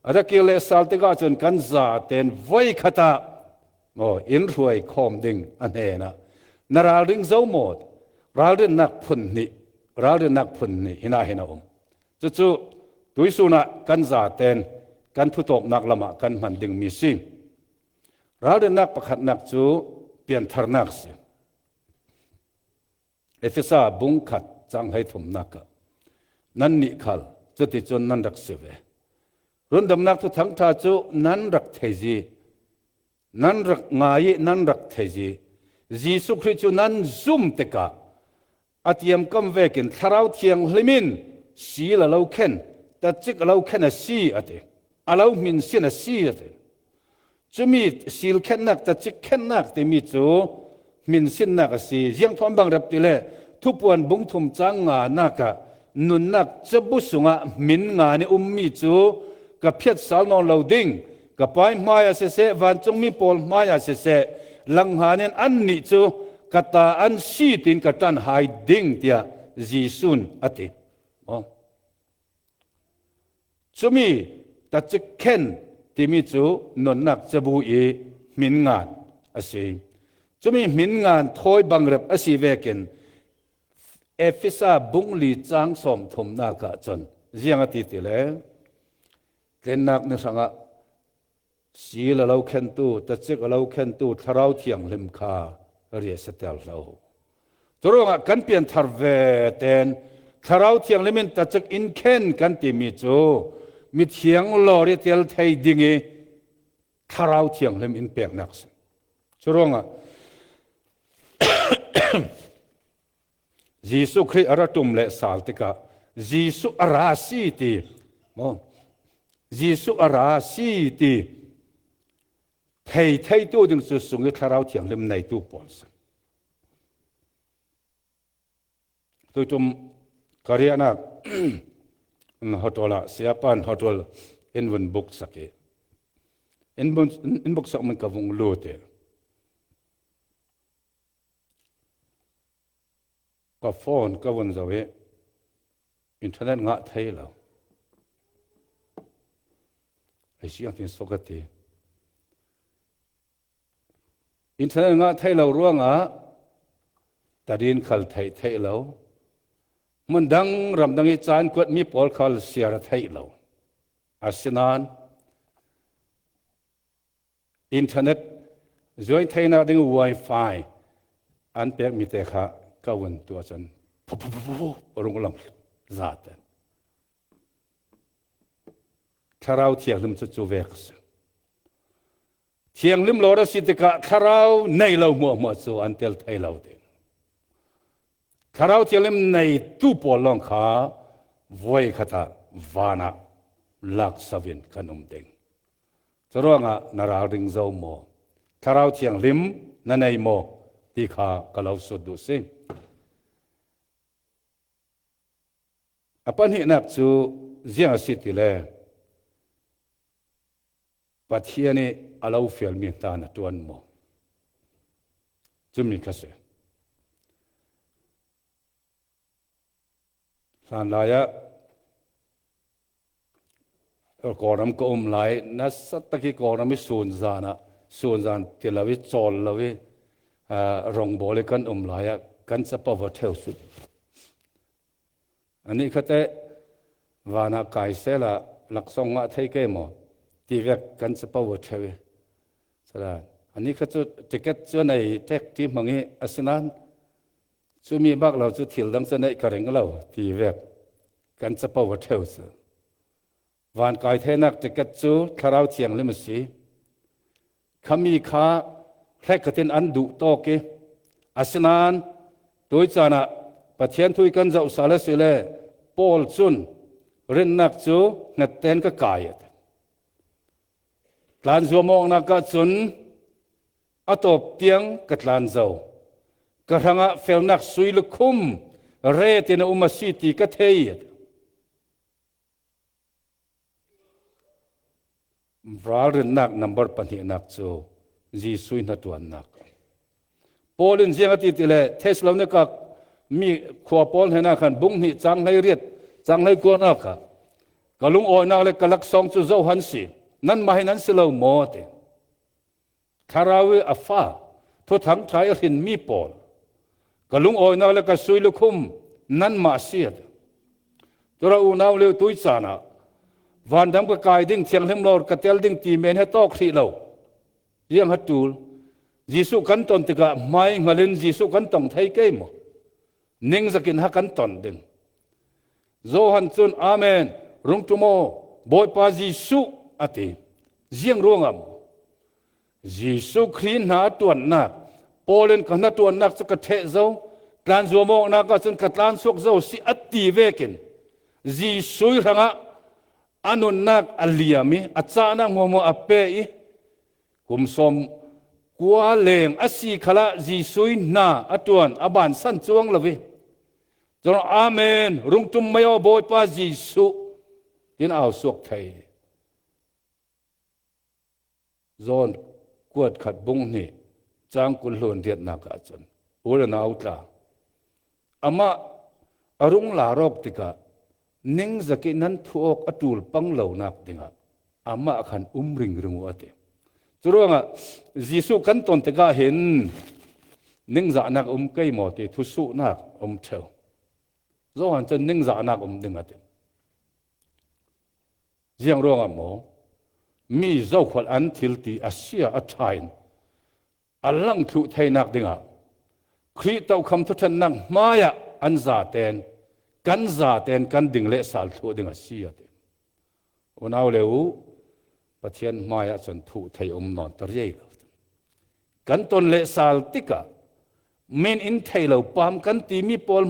อะไรกิเลสสัลติกาจนกันซาเต็นไว้ขัดอินรวยคอมดิ่งอันเองนาราลิงเจ้าหมดราลินนักพุ่นนี่หินาจู่ตุยสุนักกันซาเต็นกันทุตกนักละมากันมันดิ่งมีสิราลินนักประคัดนักจู่เปลี่ยนทานักสิเอฟซาบุงขัดจังให้ถุมนักนั่นนิคัลจุดที่จนนั่นรักเสวรุ่นดำนักทุกทั้งท่าจู่นั่นรักเทจีนั่นรักง่ายนั่นรักเทจีจีสุคริจูนั่นซุ่มเตกะอาทิยมกำเวกินทาราวเทียงลิมินสีละเราเข็นแต่จิกเราเข็นสีอาทิเรามินสีนสีอาทิจะมีสีลเข็นนักแต่จิกเข็นนักแต่มีจู่มินสินนักสียังทอมบังรับติเลทุบวันบุงทุมจังงานักนุนนักจะบุษงะมินงานี่มีจู่กับเพียรสาวนอนเราดิ่งกับไปมายาเสวันจงมีปอลมายาเสลังหานินอันนี้จู่กตาอันสีตินกตันหายดิ่งเตียจีซุนอติจะมีแต่จะเข็นที่มีจู่นุนนักจะบุยมินงานอาศัยจะมีมินงานทอยบังรับอาศัยเวกินเอฟิซาบุงลีจางสมทมนากะจนเจียงอติติเลเกณนักนึกสังะสีละเราเข็นตู้แต่จิกเราเข็นตู้ทาราวเทียงลิมคาเรียสเตลเราตัวเรากันเปลี่ยนทารเวเตนทาราวเทียงลิมินแต่จิกอินเข็นกันติมีจูมีเทียงลอริเตลไทยดิ่งทาราวเทียงลิมินเปียกนักสิตัวเรายิสุคริอารัตุมเลสาลติกะ Jisu ara si ti mo Jisu ara si ti thei tu ding su sung thla rau thiang lem nei tu pol sa tu tum kariana hotola siapan hotol envun book sake enbook sak man ka vung lo te ka phone ka won zawe internet nga thei lo ai siang tin sokati internet nga thei lo ruanga tadin khal thei lo mun dang ram dang I chan kwat mi pol khal siar thei lo asinan internet join thei na ding wifi an pek mi te kha ka won tu chan rung lam zat tharau thiang lim chu vek thiang lim lo ra si te ka tharau nei lo mo chu an tel thei lo de tharau thiang lim nei tu pol long kha voi khata vana lak savin kanum ding choranga nara ring zo mo tharau thiang lim na nei mo ti kha kalau so du se apan hi nak chu zia city le pathiani alau fial mi ta na tuan mo chumi kase san laya koram ko lai na sataki koram mi sun zan tilawi chol lawi rong bole kan laya kan chapa wa theu su ani khate wana kai sela laksong nga thei ke mo ti vek kan chapa wa thewe sala ani khatu ticket chu nei tek ti mangi asinan chumi bak lo chu thil dang cha nei kareng lo ti vek kan chapa wa theu su wan kai the nak ticket chu tharau chiang lim si khami kha thlekatin an du to ke asinan toi chana pathian thui kan zau sala sile pol chun rin nak chu ngat ten ka kai tlan zo mong na ka chun atop tiang ka tlan zo ka ranga fel nak sui lukhum re tin umasi ti ka thei vral rin nak number pani nak chu ji sui na tuan nak polin jiang ti tile theslo ne ka mi khwa pol hena khan bung hi chang lai riat chang lai ko na ka kalung oi na le kalak song chu zo han si nan ma hinan silo mo te tharawi afa tho thang thai rin mi pol kalung oi na le ka sui lukhum nan ma siat tora u naw le tui chana van dam ka kai ding thiang hem lor ka tel ding ti men he tok thi lo riang hatul jisu kan ton te ka mai ngalin jisu kan tong thai ke mo ning zakin ha kan ton ding zo han chun amen rung tumo boy pa jisu ati jiang rongam jisu khin na tuan na polen ka na tuan nak ka the zo tlan zo mo na ka chun ka tlan sok zo si ati vekin jisu ranga anun nak aliami achana ngomo ape I kumsom kwa leng asi khala jisui na atuan aban san chuang lawi jor amen rungtum mayo boy pa jisu tin aw sok thai zon kuat khat bung ni chang kul hlon riat na ka chon ura na utla ama arung la rok tika ning zaki nan thuok atul panglo nak dinga ama khan ring ringu ate churonga jisu kan ton te ga hin ning za nak kai mo te thu su nak theu zo han chen ning za nak dinga te jiang ronga mo mi zo khol an thil ti asia a thain alang thu thei nak dinga khri tau kham thu than nang maya an za ten kan za ten kan ding le sal thu ding a sia te unaw leu pathian maya chon thu thei non tar ye kan ton le sal tika min in thailo pam kan ti mi pol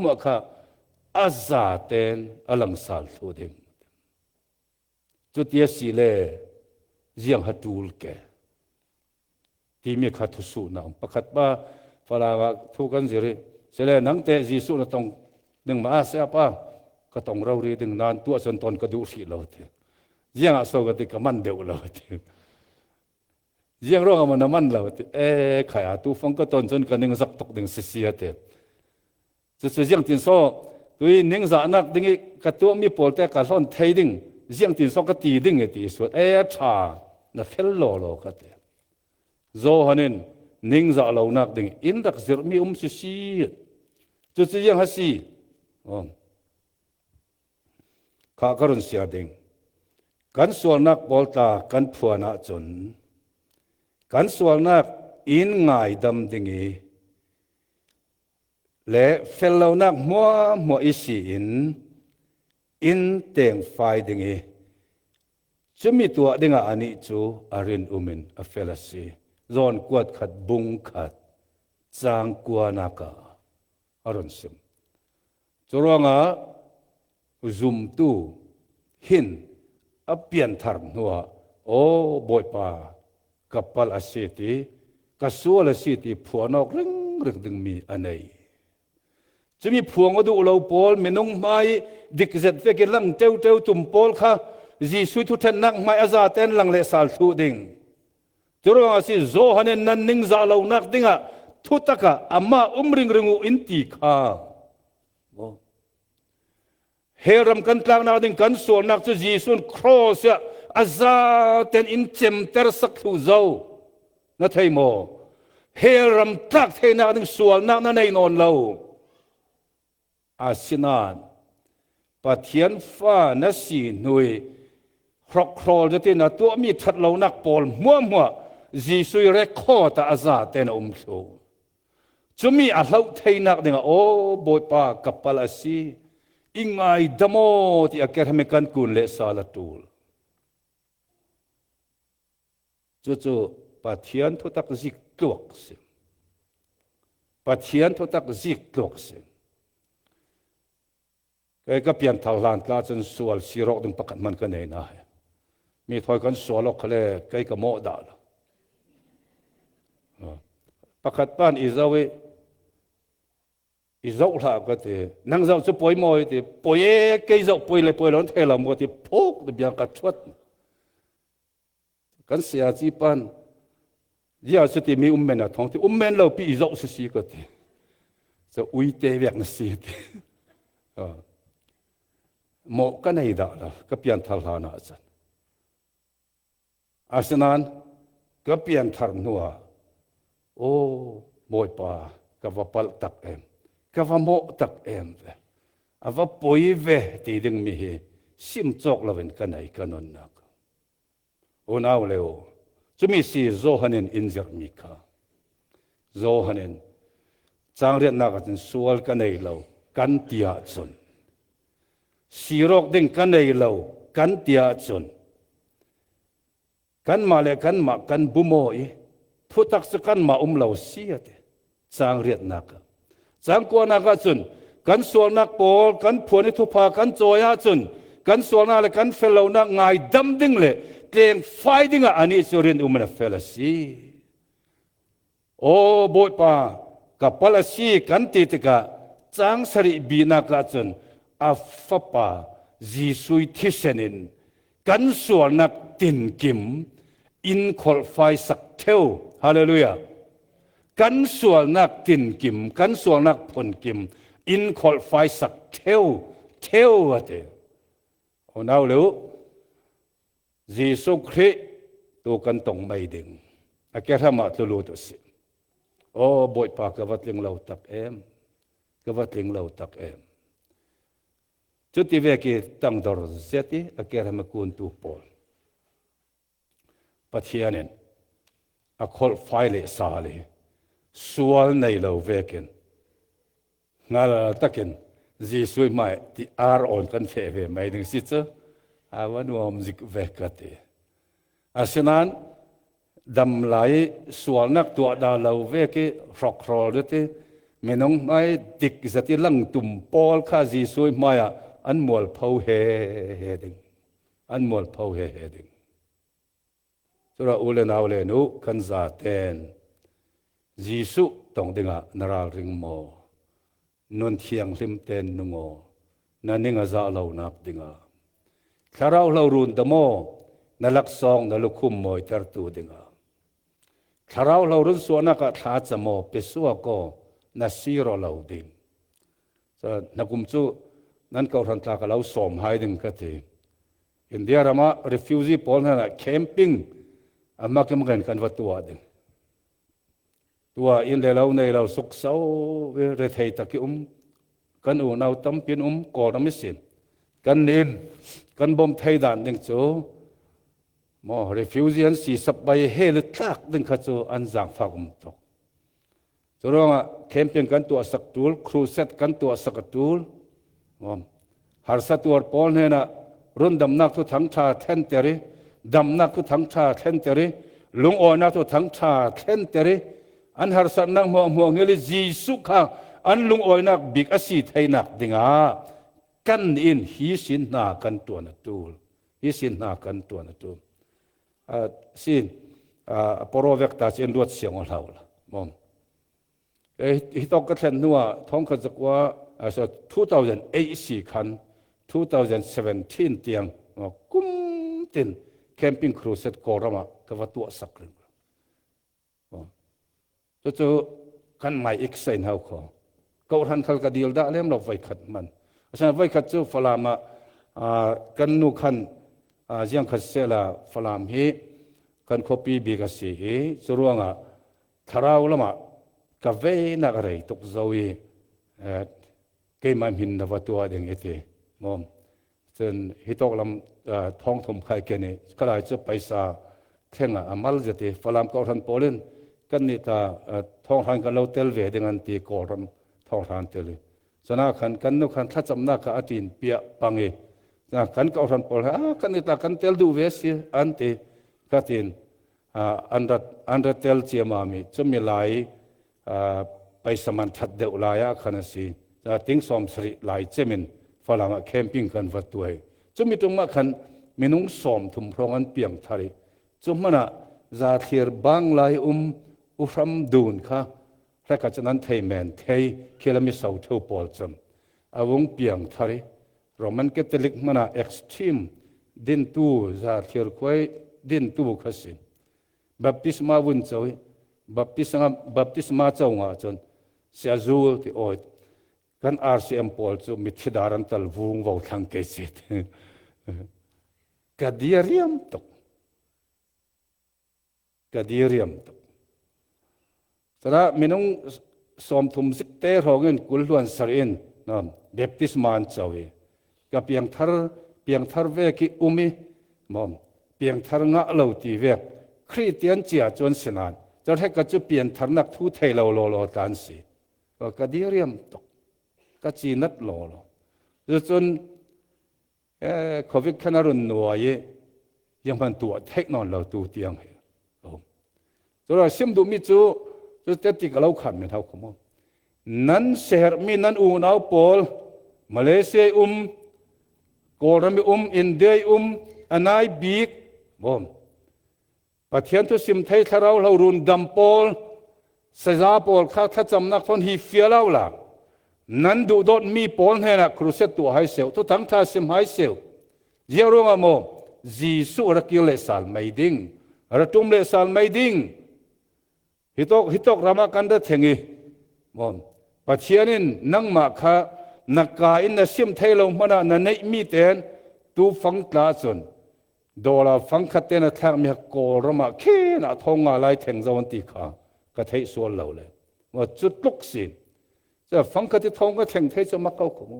mo kha azaten alang sal thu ding chu tia si le ziang hatul ke ti mi kha thu su na pakhat ba fala thu kan zire sele nang te jisu na tong ding ma sa pa ka tong rau ri ding nan tu san ton ka du si lo ti ziang so ga ti ka man deu lo ti ziang ro ma na man lo ti khaya tu phong ka ton chen ka ning zak tok ding si si ate chu ziang tin so tui ning za nak ding ka tu mi pol te ka lon thei ding ziang tin so ka ti ding e ti so cha na fel lo ka te zo hanin ning za lo nak ding in dak zir mi si si chu ziang ha si ka karun sia ding kan sual nak bolta kan phuana chun kan sual nak in ngai dam dingi le fellow nak mo isi in teng fai dingi chumi tua dinga ani chu arin umin a felasi zon kwat khat bung khat chang kwa naka aron sim churonga zum tu hin apian thar nuwa o boipa kapal asiti kasual asiti phuanok ring ring ding mi anei chumi phuang adu lo pol menung mai dikzet veke lang teu tum pol kha ji sui thu then nak mai aza ten lang le sal thu ding churonga si zo hanen nan ning za lo nak dinga thu taka amma ring ringu inti kha heram kan tlang na ding kan so nak chu jisun cross ya aza ten in chem ter sak thu zo na thei mo heram tak thei na ding sual nak na nei non lo asinan pathian fa na si nui krok krol te na tu mi that lo nak pol muwa jisui record ta aza ten so chumi a hlau thei nak ding o boy pa kapal asi ingai damo ti aker mekan kun le salatul chu pathian tho tak zik tlok se pathian tho tak zik tlok se kai ka pian thalan tla chen sual sirok ding pakat man ka nei na mi thoi kan sualok khale kai ka mo da pakat pan izawe izau la ka te nang zau chu poi moi te poi ke zau poi le poi lon thela mo ti phok de biang ka thwat kan sia chi pan ya su ti mi men a thong ti men lo pi zau su si ka te so ui te vek na si te mo ka nei da la ka pian thal ha na chan asinan ka pian thar nuwa o moi pa ka va pal tak em ka va mo tak em ve ava poi ve ti ding mi he sim chok lawen ka nei ka non nak o naw leo chumi si zo hanen injer mi kha zo hanen chang riat na ka tin sual ka nei lo kan tia chun sirok ding ka nei lo kan tia chun kan ma le kan ma kan bumoi phutak se kan ma lo siate chang riat na ka chang ko na ka chun kan sual nak pol kan phuani thu pha kan choya chun kan sual na le kan fellow na ngai dam ding le teng fighting ani sorin umna felasi o boy pa kapalasi kan ti tika chang sari bina ka chun afapa jisui thisenin kan sual nak tin kim in khol fai sak theu hallelujah kan sual nak tin kim kan sual nak phon kim in khol fai sak theu ate onaw lo jisu khri tu kan tong mai ding akerama tulu to si o boy pa ka watling lo tak em ka watling lo tak em chuti ve ki tang dor zeti akerama kun tu pol pathianen a khol faile sale sual nei lo veken ngal taken jisu mai ti ar on kan fe ve mai ding si cha awan wom zik vekate asinan dam lai sual nak tua da lo veke rok rol te me nong mai tik zati lang tum pol kha ji soi maya an mol phau he ding an mol phau he ding sura ule na ule nu kan za ten jisu tong dinga naral ring mo non thiang lim ten nungo na ninga za lo nap dinga tharau lo run damo na lak song na lukhum moi tar tu dinga tharau lo run suana ka tha chamo pesua ko na siro lo ding sa nakum chu nan kau ran ta ka lo som hai ding ka ti india rama refugee pol na camping amma kem gan kan watua ding tua in le lo nei lo suk sau ve re thei ta ki kan u nau tam pin ko na mi sin kan nin kan bom thei dan ding chu mo refugee si sap bai he le tak ding kha chu an jang fa to churonga camping kan tua sak tul crusade kan tua sak tul mom har sa tur pol ne na run dam nak tu thang tha then teri dam nak tu thang tha then teri lung o nak tu thang tha then teri an har sa nang mo ngeli jisu kha an lung oi nak big asi thai nak dinga kan in hi sin na kan tua na tul hi sin na kan tua na tul sin porovek ta chen duat siang ol haula mom hi tok ka thlen nuwa thong kha jakwa so 2008 si khan 2017 tiang kum tin camping crusade korama ka watu sakrin chu kan mai explain how ko ko han khal ka dil da lem lo vai khat man asan vai khat chu falama kan nu khan jiang khat sela falam hi kan copy bi ka si hi churuanga tharau lama ka ve na ka rei tok zowi ke man hin na watua ding ete mom chen hitok lam thong thum khai ke ni kalai chu paisa thenga amal jate falam ko than polin kan ni ta thong han ka lo tel ve ding an ti ko ram thong han tel sana khan kan nu khan tha chamna ka atin pia pangi na kan ka than pol kan ni ta kan tel du ve si an ti ka tin under tel chiama mi chumi lai paisa man that de ulaya khanasi ting som sri lai chemin falama camping kan watuai chumi tuma khan minung som thum phrong an piang thari chumana za thir bang lai ufram dun kha raka chanan thei men thei kilami sau thu pol cham awung piang thari roman catholic mana extreme din tu za thir khoi din tu khasin baptisma bun chawi baptisma chawnga chon siazul ti oi kan RCM pol chu mithidaran tal vung vo thang ke chit kadiriam tok tara minung som thum sik te rongin kulluan sarin nam baptisman chawi ka piang thar ve ki umi mom piang thar nga lo ti ve Christian chia chon sinan char he ka chu pian thar nak thu thei lo tan si ka diriam tok ka chi nat lo chon covid khanarun no ye yang ban tu technology lo tu tiang he so sim du mi chu te ti ka lo khan me thau khomo nan shehar mi nan u nau pol malaysia korami india anai big bom pathian tu sim thai tharau lo run dam pol saza pol kha tha chamnak thon hi fialau la nan du dot mi pol hena crusade tu hai seu tu thang tha sim hai seu jeronga mo jisu rakil le sal mai ding ratum le sal mai ding hitok rama kanda thengi mom pathianin nangma kha nakka in na sim thai lo mana na nei mi ten tu phang tla chon dola phang khatena thak mi ko rama khe na thonga lai theng zawon ti kha ka thei sual lo le mo chutluk sin cha phang khati thong ka theng thei cha makau ko mo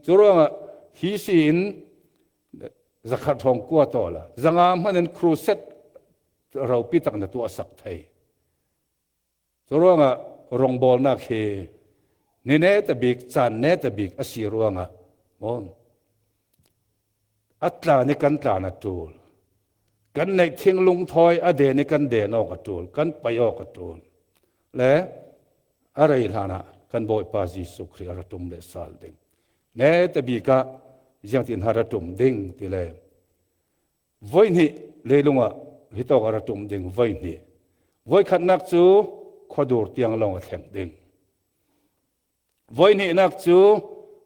juranga hi sin zakhat thong kwa to la zanga manen crusade rau pi tak na tu asak thei juranga rongbol na khe nine ta big chan ne ta big asiruanga mon atla ni kan tla na tul kan nei thing lung thoi ade ni kan de no ka tul kan payo ka tul le อะไรล่ะนะกันบ่อยปาจิสุครีอาตุมเลสาลดิงแน่แต่บีกะยังตินหาตุมดิงติเลวันนี้เลยลงอ่ะฮิตอกอาตุมดิงวันนี้วันขัดนักจูขดูร์เตียงลงแข่งดิงวันนี้นักจู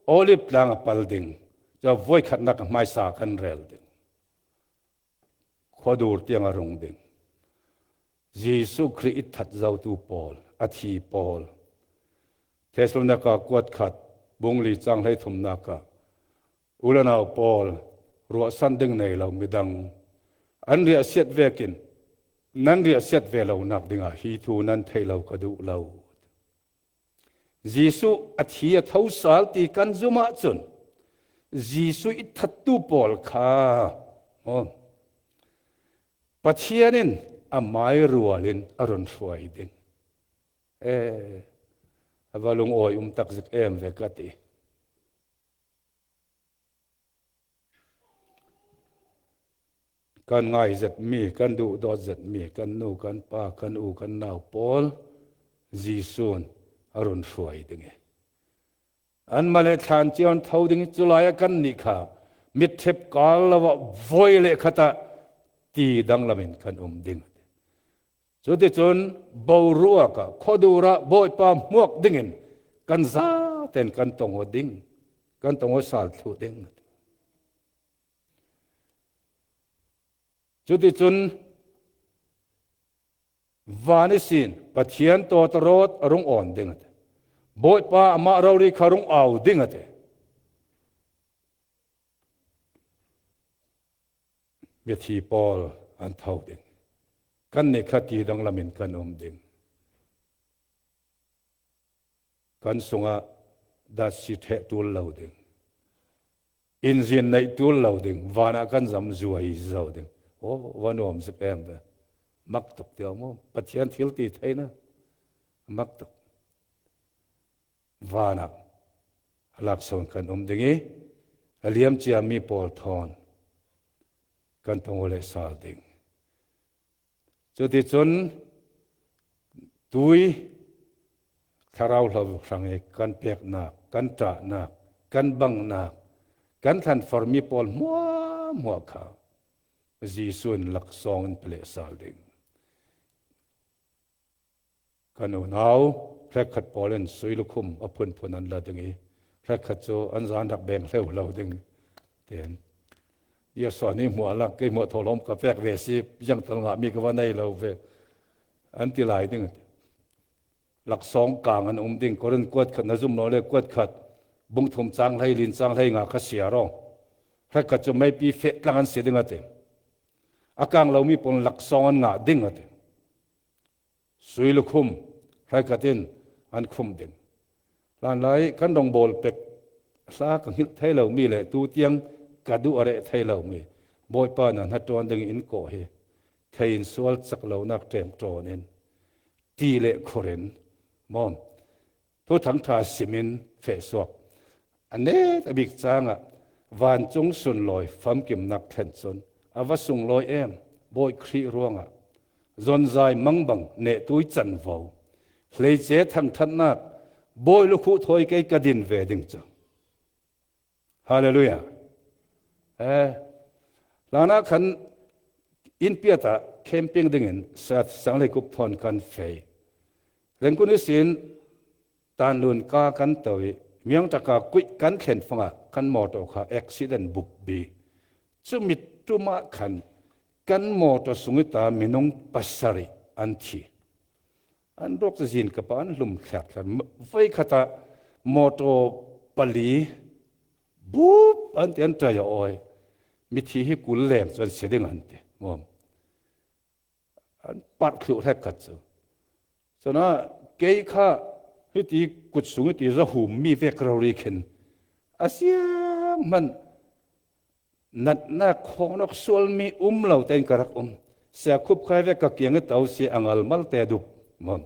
โอลิฟลางปัลดิงจะวันขัดนักไม่สากันเรลดิงขดูร์เตียงอารมณ์ดิงเยซูคริสต์ทัดเจ้าตูปอลอาทิปอลเทสโลนิกากวดขัดบุงลีจังให้ทุมนักอุลนาปอลรัวสันดึงในเราไม่ดังอันเรียเสียดเวกินนั่นเรียเสียดเวเรานักดึงฮีทูนั้นเทเรากระดูเราเยซูอาทิตย์เท่าสาลตีกันจุมาจนเยซูอิทัดตูปอลข้าปัจเจียนินอาไม่รัวลินอรุณสวยดิงวาลงโอยตักจิกเอ็มเวกติกันง่ายจัดมีกันดูดอจัดมีกันนูกันป้ากันอูกันนาวปอลจีซูนอรุณสวยดิงอันมาเลทานเจียนเท่าดิงจุลายกันนิขามิดเทปกาลว่าโวยเลขตาตีดังละมินกันดิงสุดที่จนบ่าวรัวกะขดูระบ่อยปามมวกดิ่งกันซาเต็นกันตรงหัวดิ่งกันตรงหัวสาลทุดิ่งสุดที่จนวานิสินปัจเจียนตัวตรอดรุ่งอ่อนดิ่งบ่อยปามาเราลีขารุ่งเอาดิ่งเวทีปอลอันเท่าดิ่งกันในคดีดังละมินกันดิงกันสงะดัชสิเทตัวเราดิงอินเซียนในตัวเราดิงวานากันจำจวยเราดิงโอ้วันอมสเปมเดมักตกเดียวมั้งปัจจัยทิลตีไทยนะมักตกวานาหลักส่วนกันดิงเลียมเจียมีปอลทอนกันตรงเลสาดิงจุดที่จนตุยทาราวเราฟังกันเปียกนักกันตานักกันบังนักกันทันฟอร์มีปอลมัวข้าจีส่วนหลักสองเปลสาลดิงกันอุณาวพระขัดปอลนสุยลุคุมอภันพนันละดึงพระขัดโจอันจานดักแบงเลี้ยวเราดึงเตียนยาสอนนี่หัวลักก็หัวทอลมกับแฟกเวซียังตลอดมีกับว่าในเราเวอันที่หลายดึงหลักสองกลางอันดึงก็เรื่องกวดขัดนจุ่มน้อยเลยกวดขัดบุ้งถมจางให้ลินจางให้งาขเสียร้องพระขัดจะไม่ปีเฟกลางอันเสียดึงอะไรอาการเรามีปนหลักสองอันงาดึงอะไรสุยลุคุมพระขัดอันคุมดึงหลานไหลกันดงโบลเป็กซากังหิให้เรามีเลยตูเตียงกระดูอะไรไทยเรามีบ่อยป้านั้นฮัตตัวดึงอินโกเฮไทยอินสวลสักเรานักเต็มโตนินตีเละโคเรนมอมทุทั้งทาสิมินเฟสวกอันนี้ตบิกจางอ่ะวันจงสุนลอยฟัมกิมนักแทนซนอวสุงลอยเอ็มบ่อยครีร่วงอ่ะจนใจมังบังเนตุยจันวาวเลยเจทันทันนักบ่อยลูกผู้ถอยเกยกระดินเวดิงจังฮาเลลูยาหลังนั้นขันอินเปียตาแคมปิ้งดึงอินสังเลกุพรกันเฟยเรื่องกุนิสินตานลุนกากันตัวเมียงตะกากุยกันเข็นฟังกันมอเตอร์ค่ะอุบิเหตุบุบบีจุมิตตุมาขันกันมอเตอร์สุงตามินงปัสสาริอันทีอันรกจินกับอันลุมขัดกันไฟขัดมอเตอร์ปลีบุบอันเตียนใจอ้อยมิธีให้กุลแหลมจนเสียดิ่งอันเดียมอมอันปัดขิวแทบกัดจ้ะฉะนั้นเกี่ยข้าฮิตีกุดสูงฮิตีจะหุ่มมีเวกเราลีขินอาเซียมันนัดนักของนักส่วนมีเราแต่งกระรักเสียคุบใครเวกเกียงเต่าเสียอังอัลมัลเตดุบมอม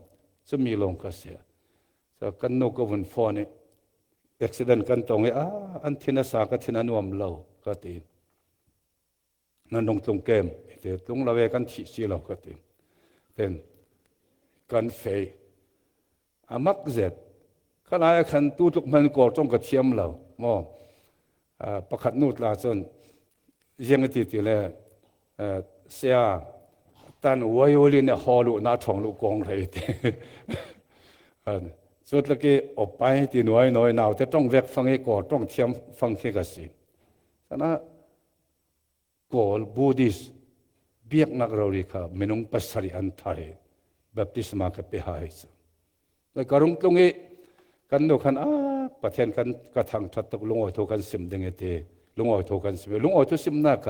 จะมีลงกระเสียจะกันนกวันฟอนี่อุบิเหตุกันตรงอันที่น่าสักที่น่านวมเราก็ตีนั่นตรงเกมแต่ตรงเราเวกันที่เราก็ตีเป็นกันเฟย มักเจ็ดขณะขันตู้ทุกมันก่อจงกระเทียมเรามอประคัดนูดลาจนยังติดอยู่เลยเสียตันวัยรุ่นเนี่ยฮอลุน่าท่องลูกกองเลยสุดแล้วก็ออกไปที่หน่วยหนาวแต่ต้องแวกฟังให้ก่อต้องเทียมฟังให้กันสิฉะนั้นก่อบูดิสเบียกนักเราดีค่ะไม่น้องปัสสริอันไทยแบบที่สมากับไปหายสิแล้วก็รุ่งตรงนี้กันดูกันประเทศกันกระทั่งทัดตกลงอ้อยโทกันสิมดึงเอเตลงอ้อยโทกันสิมลงอ้อยทุสิมนัก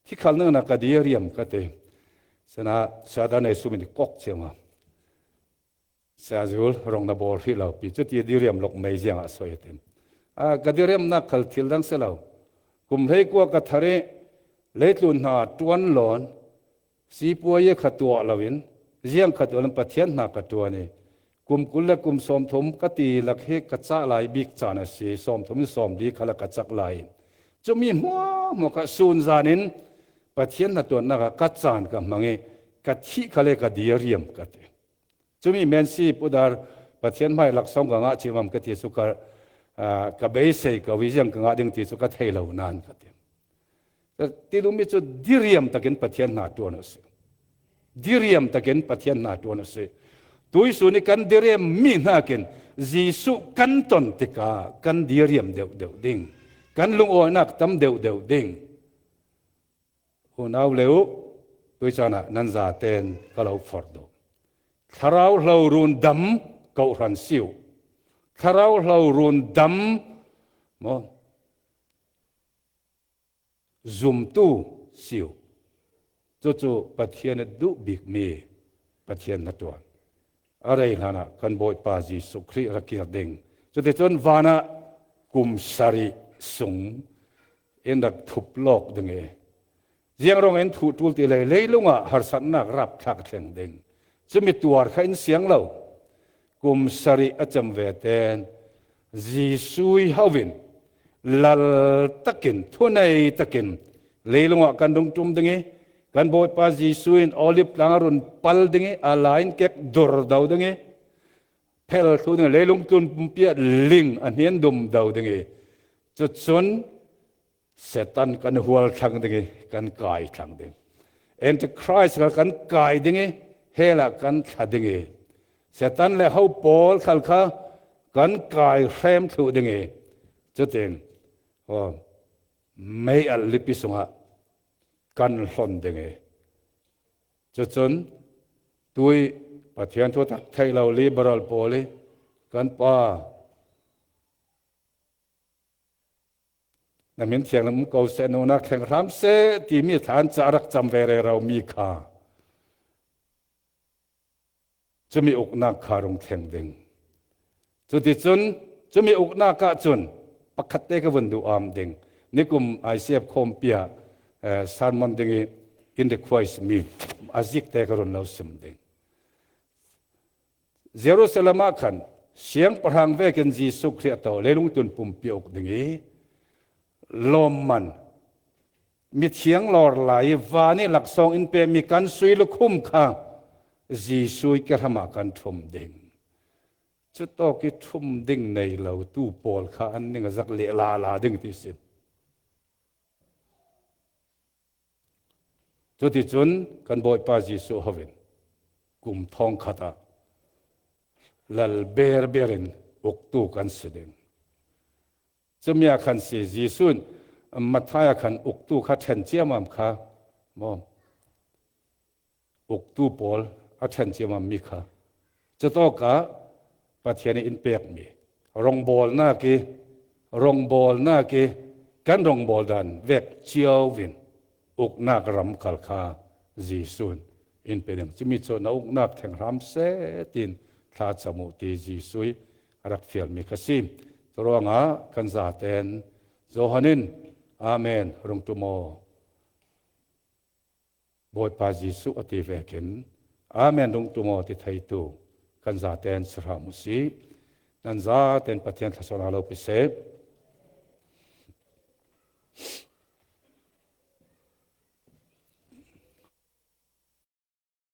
ที่ขันนึงนักดีเรียมกันเตฉะนั้นชาดานในสุมินกอกเชียงเสียจุลรองนับบอลที่เราปีจุดดีเรียมลกไม่เจียงสวยเต็มกดีเรียมนักขัลทิลดังเสียเรากุมให้กว่ากัทะเลเล็ดลุนหาตวนหลอนสีปัวเยขัดตัวเราวินเจียงขัดตัวลำปะเทียนนักขัดตัวนี่กุมกุลและกุมสมทมกตีหลักเฮกัจจาลายบิกจานะสีสมทมสมดีขลักกัจจักลายจะมีหัวกสูนจานินปะเทียนนักตัวนักกัจจานกับมังเอกัดที่ขลักกัดีเรียมกัดจะมีเมนซีปุดาร์ปะเทียนไม่หลักสองกังอาชิมัมกัดสุกกับเบสเซกับวิจังกังอาดึงที่สุกเทเหล่านานกัดแต่ที่ลุมิจุดดีเรียมตะเกินปะเทียนนาตัวนั่นสิดีเรียมตะเกินปะเทียนนาตัวนั่นสิตัวสุนิกันดีเรียมมีนาเกินจีสุกันตนติกากันดีเรียมเดียวดิ่งกันลุงโอนักตั้มเดียวดิ่งคนเอาเร็วตัวชนะนันซาเตนก็เราฟอร์ดทาราวเรารุนดำเกาหันซิวทาราวเรารุนดำมอซุมตู้ซิวจู่ๆปะเทียนดุบิกมีปะเทียนนัดตัวอะไรล่ะนะกันบอยปาจีสุครีรักกิรเด้งจุดที่จนวานะกุมสารีสุงเอ็นดักทุบโลกดึงเจียงรองเอ็นถูตูลตีเลยลุงหาสันนักรับทักเสียงเด้งจะมีตัวใครเสียงเรากุมสารีอาจำเวเตนจีซุยฮาวินลลตะกินทุนในตะกินเลยลุงกันดงจุ่มดึงกันบอยปาจีซุยนอลิฟลางรุนปัลดึงอาไลน์เก็กดอร์ดาวดึงเพลทุนเลยลุงตุนปุ่มเปียลิงอันเห็นดุมดาวดึงจุดส่วนเซตันกันหัวทังดึงกันกายทังดึงเอ็นจะครายส์กันกายดึงเฮลักกันขัดดึงเซตันและเขาปอลขัลข้ากันกายแซมถูดึงจุดเองไม่อัลลิปิสุงะกันหล่นดึงจุดส่วนตัวปะเทียนทั่วไทยเราลิเบอรัลโพลีกันป้านั่นเป็นเสียงนั้นก็เสนอนักแข่งรำเสที่มีฐานจารักจำเวรเรามีค่าจะมีอกนักคารมแข่งดึงจุดที่จนจะมีอกนักกะจนปักขัดเตกวันดูอามดึงนี่กลุ่มไอซีเอฟคอมเปียสารมันดึงอินเดควายส์มีอาจิกเตกรุนเราสมดึงเยรูซาเล็มขันเสียงประหังเวกันจีสุครีตเอาเลลุงตุนปุ่มเปียกดึงลมมันมีเสียงหลอดไหลวานี่หลักสองอินเปมีการสุยลุคุ้มค่าจีสุยกระทำกันทุ่มดิ่งจุดโตกิทุ่มดิ่งในเราตู้ปอลข้าอันนึงจักเละลาดิ่งที่สิบจุดที่จุนกันบอยปาจีสุฮาวินกุมทองขัดลลเบร์เบรินอุกตูกันเสด็จจะมีอาการเสียจีสุนมาท้ายอาการอุกตูขัดเชนเจียมัมค่ะมออุกตูปอลอาเชนเจียมัมมีค่ะจะต้องกะประเทศนี้อินเปียกมีรองบอลหน้ากีรองบอลหน้ากีกันรองบอลดันเวกเชียววินอุกนักรำคัลคาจีสุนอินเปียกจะมีโซนอุกนักแข่งรำเสตินทาจมูกตีจีสุยรักเฟียลมีกสิมตัวงากันซาเตนโจฮันินอาเมนรุงตุโมบทปาจีสุอติเวกินอาเมนรุงตุโมติไทยตูกันซาเตนสรามุสีนันซาเตนปะเทียนทัศนาโลปิเซ